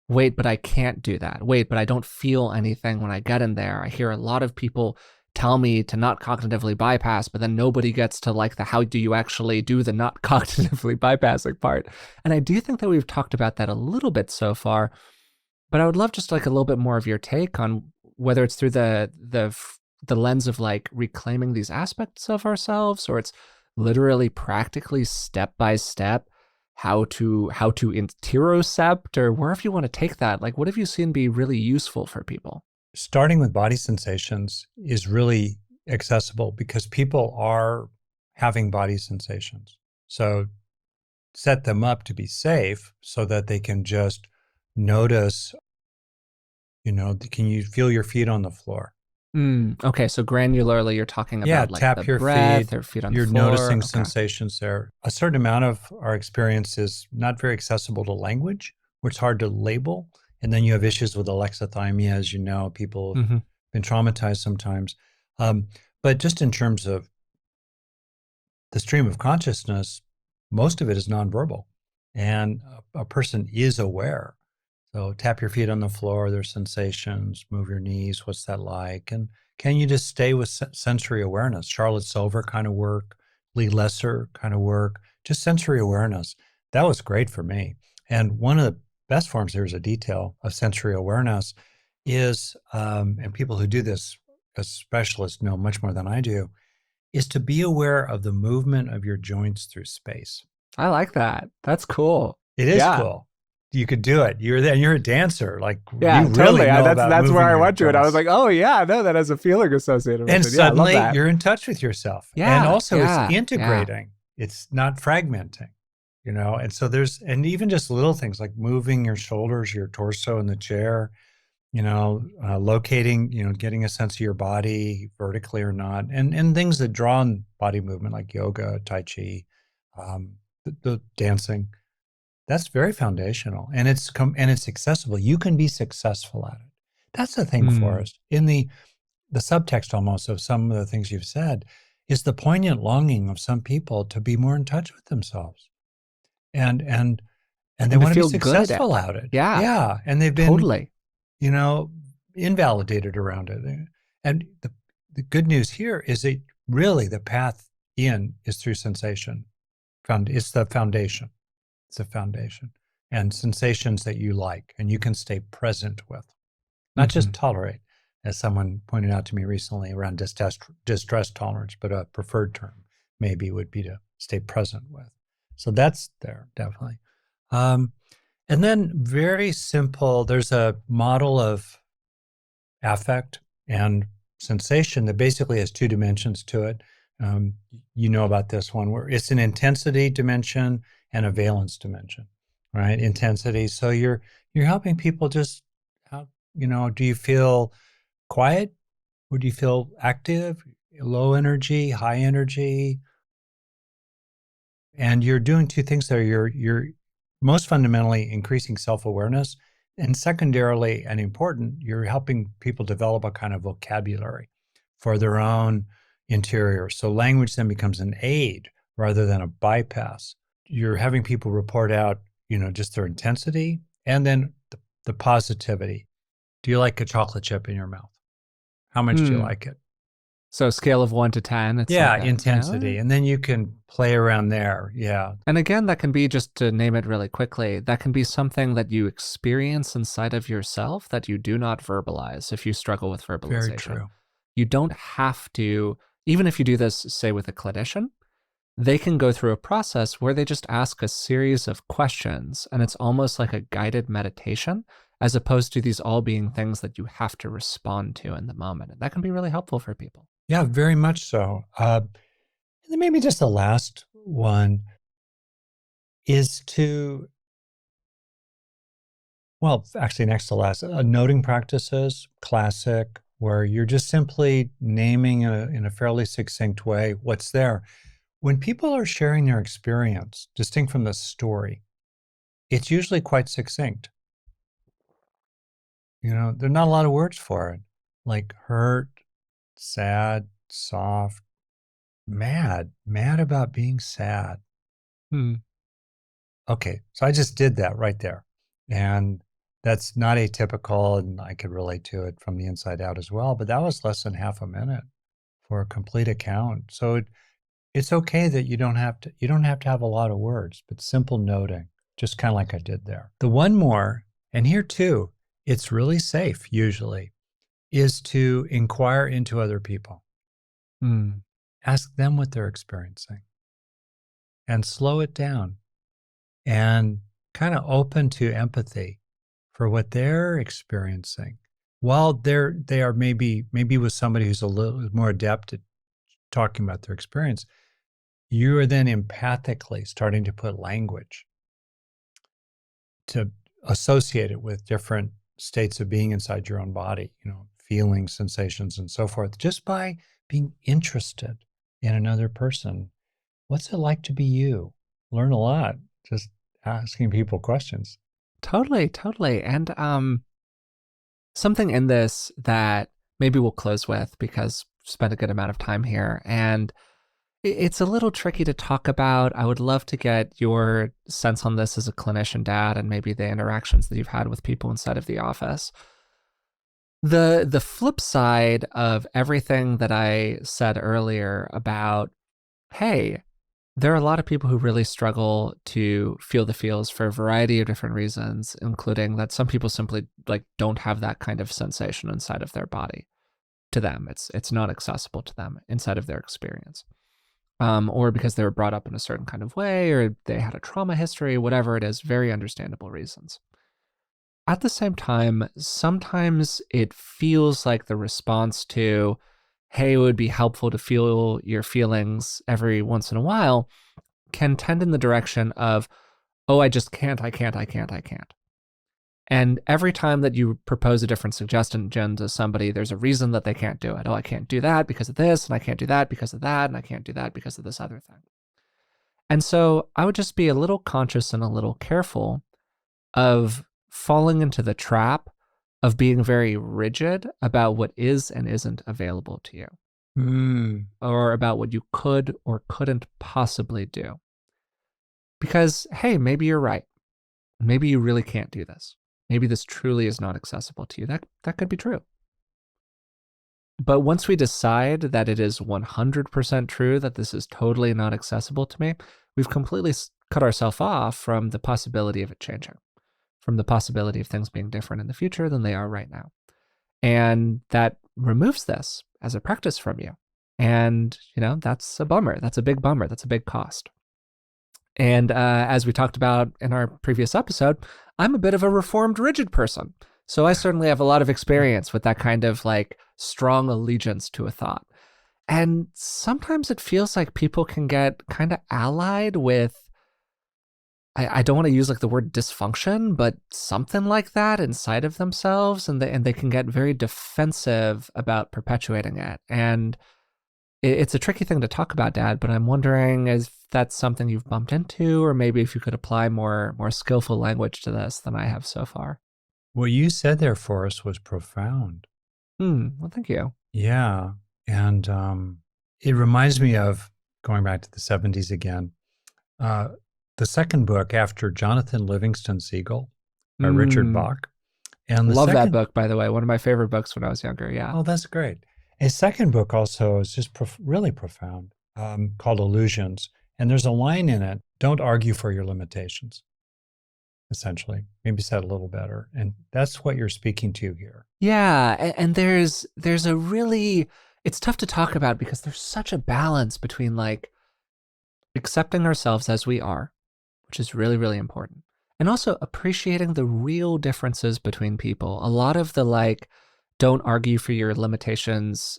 wait, but I can't do that. Wait, but I don't feel anything when I get in there. I hear a lot of people tell me to not cognitively bypass, but then nobody gets to like the how do you actually do the not cognitively bypassing part. And I do think that we've talked about that a little bit so far, but I would love just like a little bit more of your take on whether it's through the lens of like reclaiming these aspects of ourselves, or it's literally practically step by step how to interocept, or wherever you want to take that. Like, what have you seen be really useful for people? Starting with body sensations is really accessible because people are having body sensations. So set them up to be safe so that they can just notice, can you feel your feet on the floor? Okay, so granularly, you're talking Yeah, about like the tap your breath feet. or feet on the You're floor. noticing Okay. sensations there. A certain amount of our experience is not very accessible to language, where it's hard to label. And then you have issues with alexithymia, as you know, people have Mm-hmm. been traumatized sometimes. Um, but just in terms of the stream of consciousness, most of it is nonverbal. And a person is aware. So tap your feet on the floor, there's sensations, move your knees, what's that like? And can you just stay with sensory awareness? Charlotte Silver kind of work, Lee Lesser kind of work, just sensory awareness. That was great for me. And one of the best forms, here's a detail of sensory awareness, is, and people who do this as specialists know much more than I do, is to be aware of the movement of your joints through space. I like that. That's cool. It is Yeah. cool. You could do it. You're there. You're a dancer. Like you Yeah, really totally. know That's about that's where moving I your went to it. I was joints. like, oh yeah, no, that has a feeling associated And with it. Yeah, I love suddenly that. you're in touch with yourself. And Yeah, also it's yeah, yeah. integrating. It's not fragmenting, And so and even just little things like moving your shoulders, your torso in the chair, locating, getting a sense of your body vertically or not, and things that draw on body movement like yoga, tai chi, the dancing. That's very foundational, and it's accessible. You can be successful at it. That's the thing, Hmm. Forrest. In the subtext almost of some of the things you've said is the poignant longing of some people to be more in touch with themselves, and and and they And to want to be feel good at successful it. at it. Yeah, Yeah, and they've been totally. you know, invalidated around it. And the good news here is that really the path in is through sensation. It's the foundation. It's a foundation. And sensations that you like and you can stay present with, not just Hmm. tolerate, as someone pointed out to me recently around distress tolerance, but a preferred term maybe would be to stay present with. So that's there, definitely. Um, and then very simple, there's a model of affect and sensation that basically has two dimensions to it. Um, you know about this one where it's an intensity dimension and a valence dimension, right? Intensity. So you're helping people just, do you feel quiet? Or do you feel active, low energy, high energy? And you're doing two things there. You're most fundamentally increasing self-awareness, and secondarily and important, you're helping people develop a kind of vocabulary for their own interior. So language then becomes an aid rather than a bypass. You're having people report out, just their intensity and then the positivity. Do you like a chocolate chip in your mouth? How much do you Hmm. like it? So scale of 1 to 10, it's Yeah, like a intensity. And then you can play around there. Yeah, And again, that can be, just to name it really quickly, that can be something that you experience inside of yourself that you do not verbalize if you struggle with very verbalization. true. You don't have to, even if you do this, say, with a clinician, they can go through a process where they just ask a series of questions, and it's almost like a guided meditation, as opposed to these all being things that you have to respond to in the moment. And that can be really helpful for people. Yeah, very much so. And then maybe just the last one is to, well, actually, next to last, noting practices, classic, where you're just simply naming in a fairly succinct way what's there. When people are sharing their experience, distinct from the story, it's usually quite succinct. There are not a lot of words for it, like hurt, sad, soft, mad about being sad. Hmm. Okay, so I just did that right there. And That's not atypical, and I could relate to it from the inside out as well. But that was less than half a minute for a complete account. So it's okay that you don't have to have a lot of words, but simple noting, just kind of like I did there. The one more, and here too, it's really safe usually, is to inquire into other people. Mm. Ask them what they're experiencing and slow it down and kind of open to empathy for what they're experiencing. While they are maybe with somebody who's a little more adept at talking about their experience, you are then empathically starting to put language to associate it with different states of being inside your own body, feelings, sensations, and so forth, just by being interested in another person. What's it like to be you? Learn a lot just asking people questions. Totally, totally. And something in this that maybe we'll close with because we spent a good amount of time here. And it's a little tricky to talk about. I would love to get your sense on this as a clinician, Dad, and maybe the interactions that you've had with people inside of the office. The flip side of everything that I said earlier about, hey, there are a lot of people who really struggle to feel the feels for a variety of different reasons, including that some people simply don't have that kind of sensation inside of their body. To them, it's not accessible to them inside of their experience. Or because they were brought up in a certain kind of way, or they had a trauma history, whatever it is, very understandable reasons. At the same time, sometimes it feels like the response to, hey, it would be helpful to feel your feelings every once in a while, can tend in the direction of, oh, I just can't, I can't, I can't, I can't. And every time that you propose a different suggestion to somebody, there's a reason that they can't do it. Oh, I can't do that because of this, and I can't do that because of that, and I can't do that because of this other thing. And so I would just be a little conscious and a little careful of falling into the trap of being very rigid about what is and isn't available to you, or about what you could or couldn't possibly do. Because, hey, maybe you're right. Maybe you really can't do this. Maybe this truly is not accessible to you. That could be true. But once we decide that it is 100% true that this is totally not accessible to me, we've completely cut ourselves off from the possibility of it changing, from the possibility of things being different in the future than they are right now. And that removes this as a practice from you. And, that's a bummer. That's a big bummer. That's a big cost. And as we talked about in our previous episode, I'm a bit of a reformed rigid person. So I certainly have a lot of experience with that kind of strong allegiance to a thought. And sometimes it feels like people can get kind of allied with, I don't want to use the word dysfunction, but something like that inside of themselves. And they can get very defensive about perpetuating it. And it's a tricky thing to talk about, Dad, but I'm wondering if that's something you've bumped into, or maybe if you could apply more skillful language to this than I have so far. What you said there, Forrest, was profound. Well, thank you. Yeah. And it reminds me of going back to the 70s again. The second book after Jonathan Livingston Seagull by Richard Bach. And Love that book, by the way. One of my favorite books when I was younger. Yeah. Oh, that's great. A second book also is just really profound, called Illusions. And there's a line in it, don't argue for your limitations, essentially. Maybe said a little better. And that's what you're speaking to here. Yeah. And there's a really, it's tough to talk about because there's such a balance between accepting ourselves as we are, which is really, really important, and also appreciating the real differences between people. A lot of the don't argue for your limitations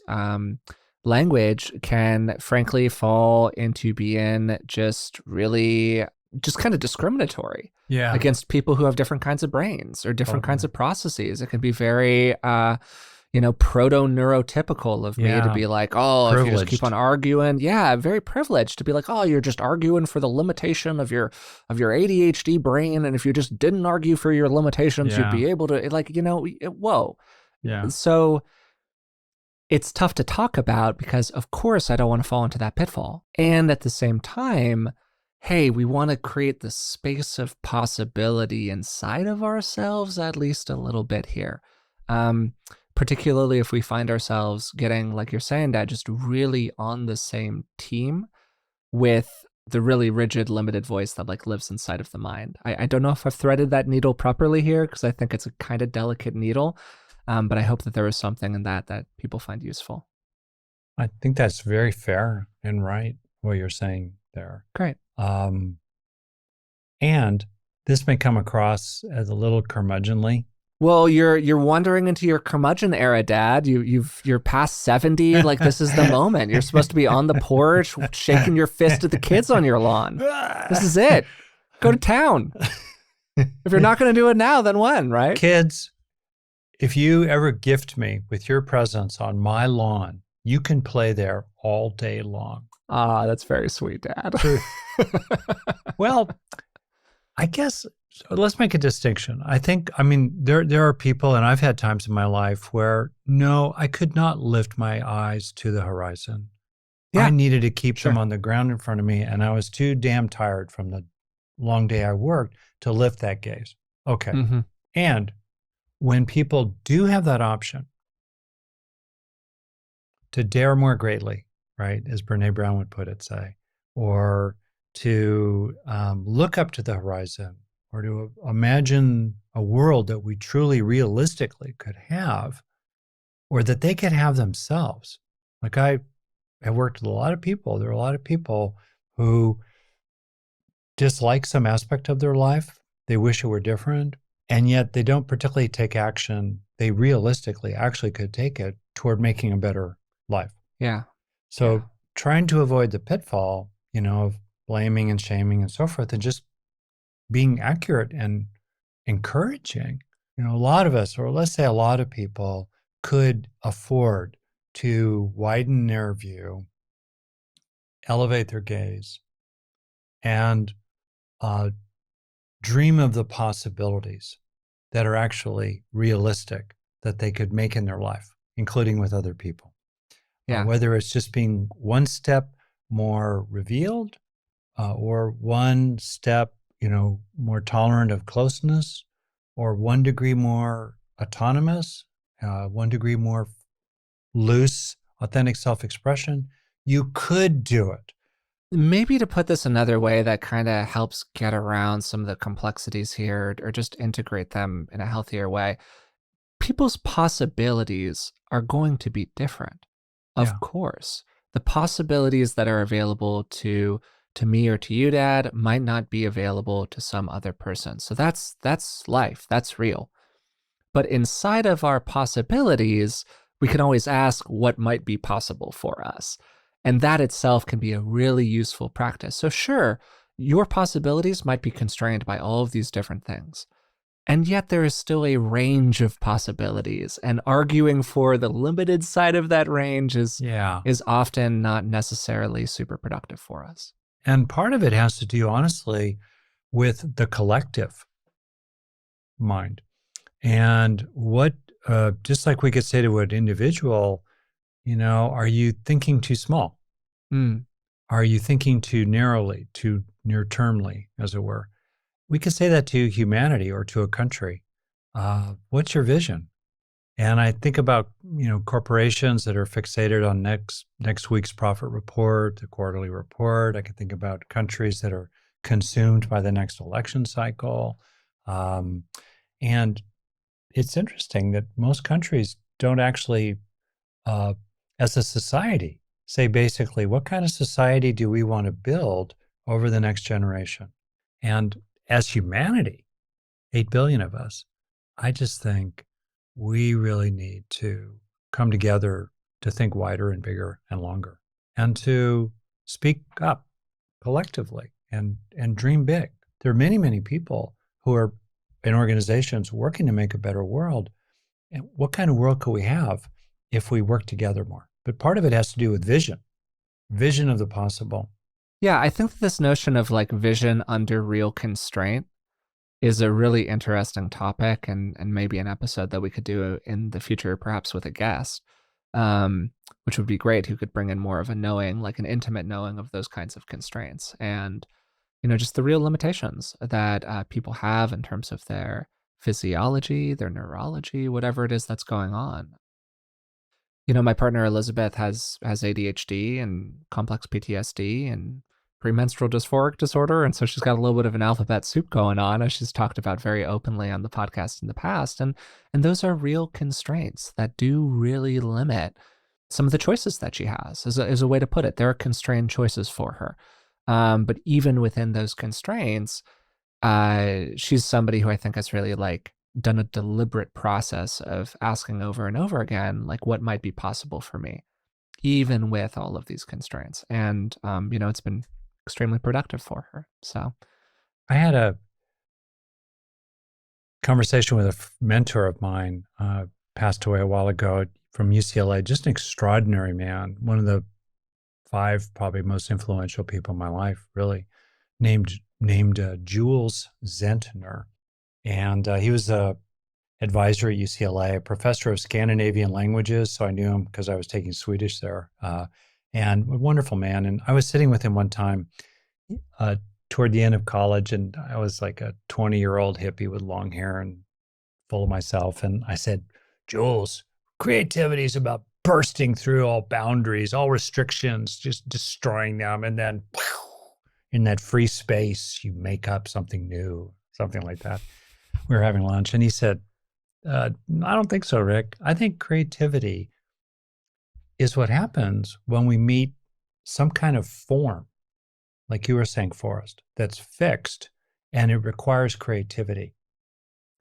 language can frankly fall into being just kind of discriminatory against people who have different kinds of brains or different kinds of processes. It can be very proto-neurotypical of me to be oh, privileged. If you just keep on arguing, very privileged to be oh, you're just arguing for the limitation of your ADHD brain, and if you just didn't argue for your limitations, you'd be able to whoa. Yeah. So it's tough to talk about because, of course, I don't want to fall into that pitfall. And at the same time, hey, we want to create the space of possibility inside of ourselves, at least a little bit here. Um, Particularly if we find ourselves getting, like you're saying, Dad, just really on the same team with the really rigid, limited voice that like lives inside of the mind. I don't know if I've threaded that needle properly here because I think it's a kind of delicate needle, but I hope that there is something in that that people find useful. I think that's very fair and right what you're saying there. Great. Um, and this may come across as a little curmudgeonly. Well, you're wandering into your curmudgeon era, Dad. You're past 70. Like this is the moment. You're supposed to be on the porch, shaking your fist at the kids on your lawn. This is it. Go to town. If you're not going to do it now, then when, right? Kids, if you ever gift me with your presence on my lawn, you can play there all day long. Ah, that's very sweet, Dad. Well, I guess so let's make a distinction. I mean, there are people, and I've had times in my life where no, I could not lift my eyes to the horizon. Yeah, I needed to keep sure. them on the ground in front of me, and I was too damn tired from the long day I worked to lift that gaze. Okay. Mm-hmm. And when people do have that option to dare more greatly, right, as Brene Brown would put it, say, or to look up to the horizon, or to imagine a world that we truly realistically could have, or that they could have themselves. Like I have worked with a lot of people. There are a lot of people who dislike some aspect of their life. They wish it were different. And yet they don't particularly take action. They realistically actually could take it toward making a better life. Yeah. So Yeah. trying to avoid the pitfall, of blaming and shaming and so forth, and just being accurate and encouraging. A lot of us, or let's say a lot of people, could afford to widen their view, elevate their gaze, and uh, dream of the possibilities that are actually realistic that they could make in their life, including with other people. Yeah. Whether it's just being one step more revealed, or one step, more tolerant of closeness, or 1 degree more autonomous, 1 degree more loose, authentic self-expression, you could do it. Maybe to put this another way that kind of helps get around some of the complexities here or just integrate them in a healthier way. People's possibilities are going to be different. Yeah. Of course. The possibilities that are available to me or to you, Dad, might not be available to some other person. So that's life. That's real. But inside of our possibilities, we can always ask what might be possible for us. And that itself can be a really useful practice. So, sure, your possibilities might be constrained by all of these different things. And yet, there is still a range of possibilities. And arguing for the limited side of that range Yeah. is often not necessarily super productive for us. And part of it has to do, honestly, with the collective mind. And what, just like we could say to an individual, are you thinking too small? Mm. Are you thinking too narrowly, too near termly, as it were? We could say that to humanity or to a country. What's your vision? And I think about corporations that are fixated on next week's profit report, the quarterly report. I can think about countries that are consumed by the next election cycle. And it's interesting that most countries don't actually, as a society, say basically, what kind of society do we want to build over the next generation? And as humanity, 8 billion of us, I just think we really need to come together to think wider and bigger and longer, and to speak up collectively and dream big. There are many, many people who are in organizations working to make a better world. And what kind of world could we have if we work together more? But part of it has to do with vision of the possible. Yeah, I think that this notion of like vision under real constraint is a really interesting topic and maybe an episode that we could do in the future, perhaps with a guest, which would be great, who could bring in more of a knowing, like an intimate knowing of those kinds of constraints. And just the real limitations that people have in terms of their physiology, their neurology, whatever it is that's going on. My partner Elizabeth has ADHD and complex PTSD and premenstrual dysphoric disorder, and so she's got a little bit of an alphabet soup going on, as she's talked about very openly on the podcast in the past. And those are real constraints that do really limit some of the choices that she has. Is a way to put it. There are constrained choices for her, but even within those constraints, she's somebody who I think has really like done a deliberate process of asking over and over again, like what might be possible for me, even with all of these constraints. And, it's been extremely productive for her. So I had a conversation with a mentor of mine, passed away a while ago from UCLA, just an extraordinary man, one of the 5 probably most influential people in my life, really, named Jules Zentner. And he was a advisor at UCLA, a professor of Scandinavian languages. So I knew him because I was taking Swedish there. And a wonderful man. And I was sitting with him one time toward the end of college, and I was like a 20-year-old hippie with long hair and full of myself. And I said, Jules, creativity is about bursting through all boundaries, all restrictions, just destroying them. And then in that free space, you make up something new, something like that. We were having lunch, and he said, I don't think so, Rick. I think creativity is what happens when we meet some kind of form, like you were saying, Forrest, that's fixed, and it requires creativity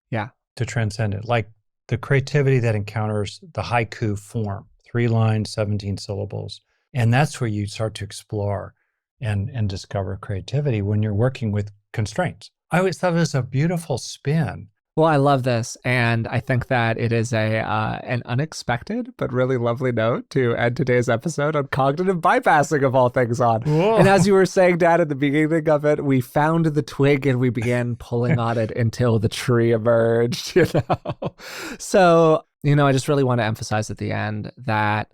yeah, to transcend it. Like the creativity that encounters the haiku form, 3 lines, 17 syllables. And that's where you start to explore and discover creativity when you're working with constraints. I always thought it was a beautiful spin. well, I love this, and I think that it is an unexpected but really lovely note to end today's episode on cognitive bypassing of all things on. Whoa. And as you were saying, Dad, at the beginning of it, we found the twig and we began pulling on it until the tree emerged. So I just really want to emphasize at the end that,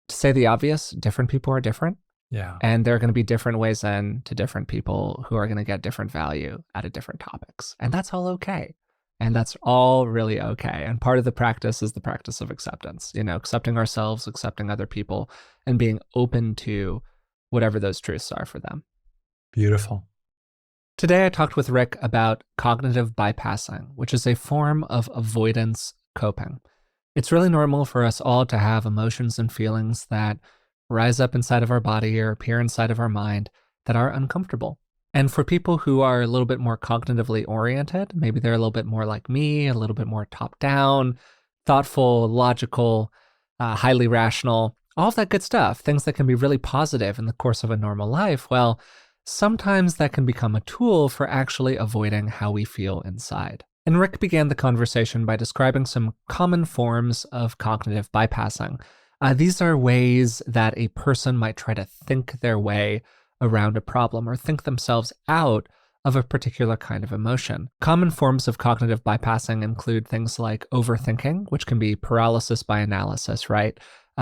to say the obvious, different people are different. Yeah. And there are going to be different ways in to different people who are going to get different value out of different topics. And that's all okay. And that's all really okay. And part of the practice is the practice of acceptance, accepting ourselves, accepting other people, and being open to whatever those truths are for them. Beautiful. Today, I talked with Rick about cognitive bypassing, which is a form of avoidance coping. It's really normal for us all to have emotions and feelings that rise up inside of our body or appear inside of our mind that are uncomfortable. And for people who are a little bit more cognitively oriented, maybe they're a little bit more like me, a little bit more top down, thoughtful, logical, highly rational, all of that good stuff, things that can be really positive in the course of a normal life. Well, sometimes that can become a tool for actually avoiding how we feel inside. And Rick began the conversation by describing some common forms of cognitive bypassing. These are ways that a person might try to think their way around a problem or think themselves out of a particular kind of emotion. Common forms of cognitive bypassing include things like overthinking, which can be paralysis by analysis, right?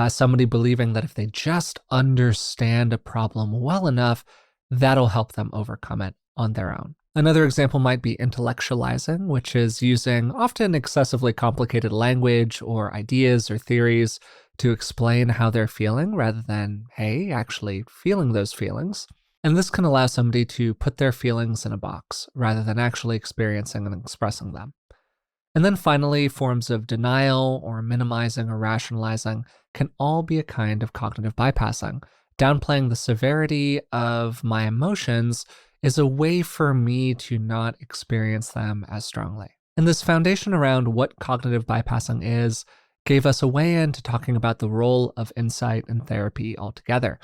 Somebody believing that if they just understand a problem well enough, that'll help them overcome it on their own. Another example might be intellectualizing, which is using often excessively complicated language or ideas or theories to explain how they're feeling rather than, hey, actually feeling those feelings. And this can allow somebody to put their feelings in a box rather than actually experiencing and expressing them. And then finally, forms of denial or minimizing or rationalizing can all be a kind of cognitive bypassing. Downplaying the severity of my emotions is a way for me to not experience them as strongly. And this foundation around what cognitive bypassing is gave us a way into talking about the role of insight in therapy altogether.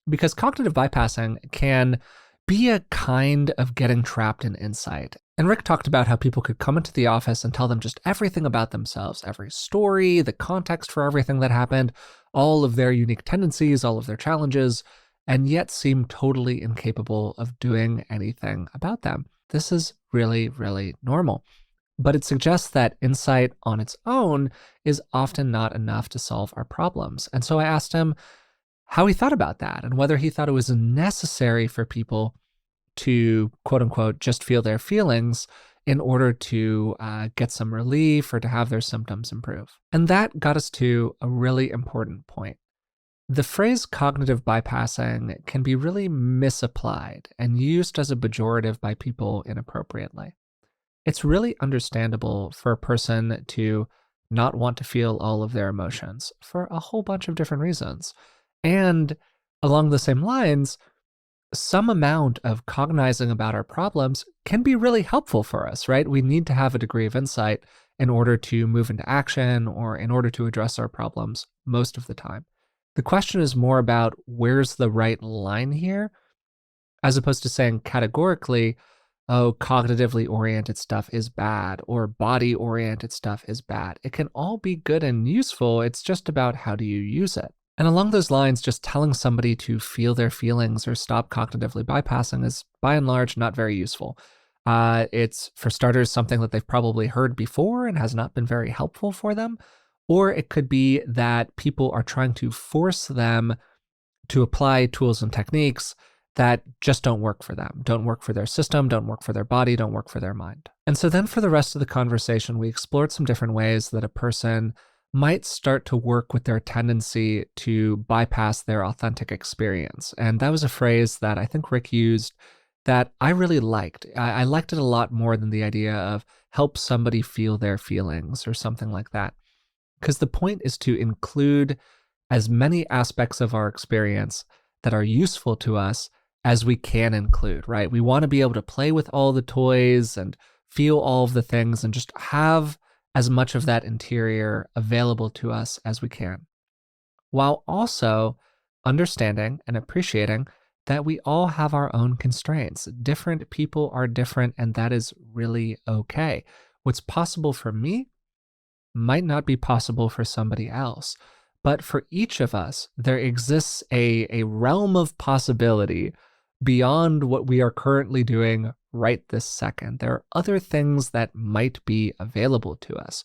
Because cognitive bypassing can be a kind of getting trapped in insight. And Rick talked about how people could come into the office and tell them just everything about themselves, every story, the context for everything that happened, all of their unique tendencies, all of their challenges, and yet seem totally incapable of doing anything about them. This is really, really normal. But it suggests that insight on its own is often not enough to solve our problems. And so I asked him how he thought about that and whether he thought it was necessary for people to quote unquote just feel their feelings in order to get some relief or to have their symptoms improve. And that got us to a really important point. The phrase cognitive bypassing can be really misapplied and used as a pejorative by people inappropriately. It's really understandable for a person to not want to feel all of their emotions for a whole bunch of different reasons. And along the same lines, some amount of cognizing about our problems can be really helpful for us, right? We need to have a degree of insight in order to move into action or in order to address our problems most of the time. The question is more about where's the right line here, as opposed to saying categorically, oh, cognitively oriented stuff is bad or body oriented stuff is bad. It can all be good and useful. It's just about how do you use it. And along those lines, just telling somebody to feel their feelings or stop cognitively bypassing is by and large not very useful. It's, for starters, something that they've probably heard before and has not been very helpful for them. Or it could be that people are trying to force them to apply tools and techniques that just don't work for them, don't work for their system, don't work for their body, don't work for their mind. And so then for the rest of the conversation, we explored some different ways that a person might start to work with their tendency to bypass their authentic experience. And that was a phrase that I think Rick used that I really liked. I liked it a lot more than the idea of help somebody feel their feelings or something like that. Because the point is to include as many aspects of our experience that are useful to us as we can include, right? We want to be able to play with all the toys and feel all of the things and just have as much of that interior available to us as we can, while also understanding and appreciating that we all have our own constraints. Different people are different, and that is really okay. What's possible for me might not be possible for somebody else. But for each of us, there exists a realm of possibility beyond what we are currently doing right this second. There are other things that might be available to us.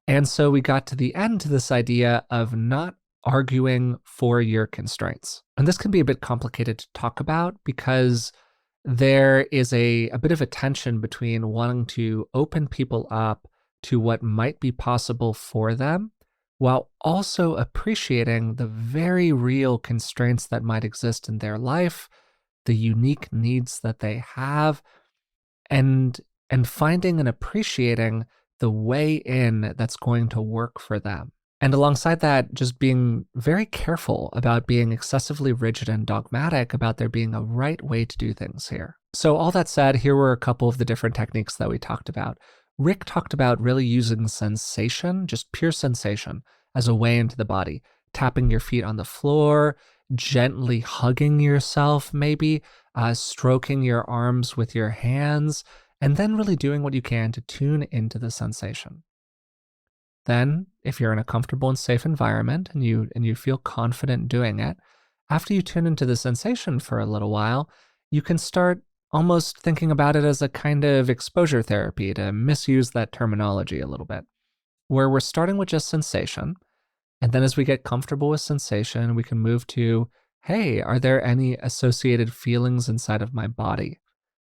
And so we got to the end to this idea of not arguing for your constraints. And this can be a bit complicated to talk about because there is a bit of a tension between wanting to open people up to what might be possible for them, while also appreciating the very real constraints that might exist in their life, the unique needs that they have, and finding and appreciating the way in that's going to work for them. And alongside that, just being very careful about being excessively rigid and dogmatic about there being a right way to do things here. So all that said, here were a couple of the different techniques that we talked about. Rick talked about really using sensation, just pure sensation, as a way into the body. Tapping your feet on the floor, gently hugging yourself maybe, stroking your arms with your hands, and then really doing what you can to tune into the sensation. Then, if you're in a comfortable and safe environment and you feel confident doing it, after you tune into the sensation for a little while, you can start almost thinking about it as a kind of exposure therapy, to misuse that terminology a little bit, where we're starting with just sensation. And then as we get comfortable with sensation, we can move to, hey, are there any associated feelings inside of my body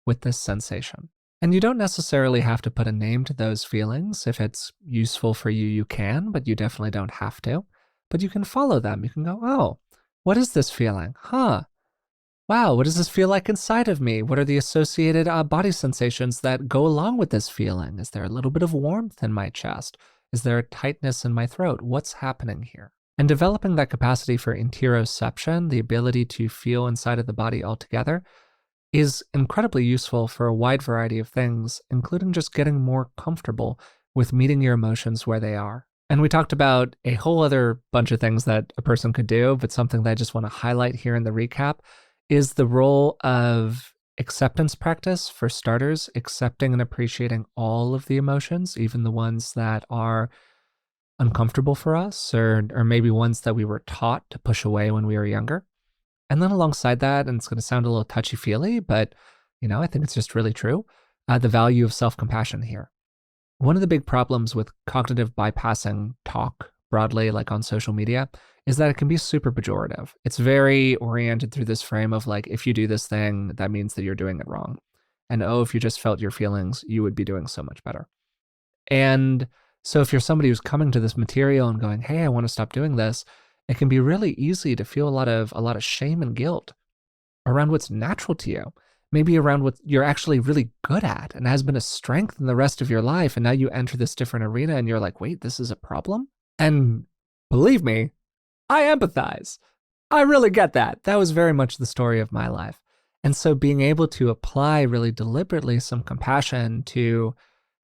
with this sensation? And you don't necessarily have to put a name to those feelings. If it's useful for you, you can, but you definitely don't have to. But you can follow them. You can go, oh, what is this feeling? Huh. Wow, what does this feel like inside of me? What are the associated body sensations that go along with this feeling? Is there a little bit of warmth in my chest? Is there a tightness in my throat? What's happening here? And developing that capacity for interoception, the ability to feel inside of the body altogether, is incredibly useful for a wide variety of things, including just getting more comfortable with meeting your emotions where they are. And we talked about a whole other bunch of things that a person could do, but something that I just want to highlight here in the recap is the role of acceptance practice. For starters, accepting and appreciating all of the emotions, even the ones that are uncomfortable for us, or maybe ones that we were taught to push away when we were younger. And then alongside that, and it's going to sound a little touchy-feely, but I think it's just really true, the value of self-compassion here. One of the big problems with cognitive bypassing talk broadly, like on social media, is that it can be super pejorative. It's very oriented through this frame of like, if you do this thing, that means that you're doing it wrong. And oh, if you just felt your feelings, you would be doing so much better. And so if you're somebody who's coming to this material and going, hey, I want to stop doing this, it can be really easy to feel a lot of shame and guilt around what's natural to you. Maybe around what you're actually really good at and has been a strength in the rest of your life. And now you enter this different arena and you're like, wait, this is a problem? And believe me, I empathize. I really get that. That was very much the story of my life. And so being able to apply really deliberately some compassion to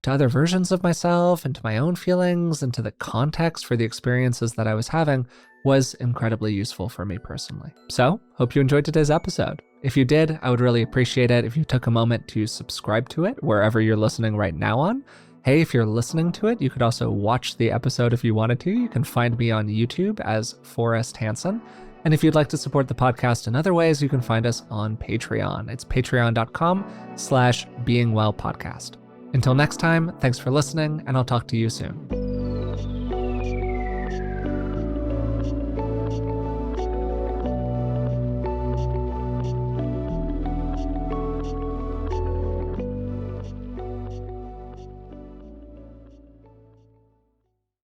other versions of myself and to my own feelings and to the context for the experiences that I was having was incredibly useful for me personally. So, hope you enjoyed today's episode. If you did, I would really appreciate it if you took a moment to subscribe to it wherever you're listening right now on. Hey, if you're listening to it, you could also watch the episode if you wanted to. You can find me on YouTube as Forrest Hanson. And if you'd like to support the podcast in other ways, you can find us on Patreon. It's patreon.com/beingwellpodcast. Until next time, thanks for listening, and I'll talk to you soon.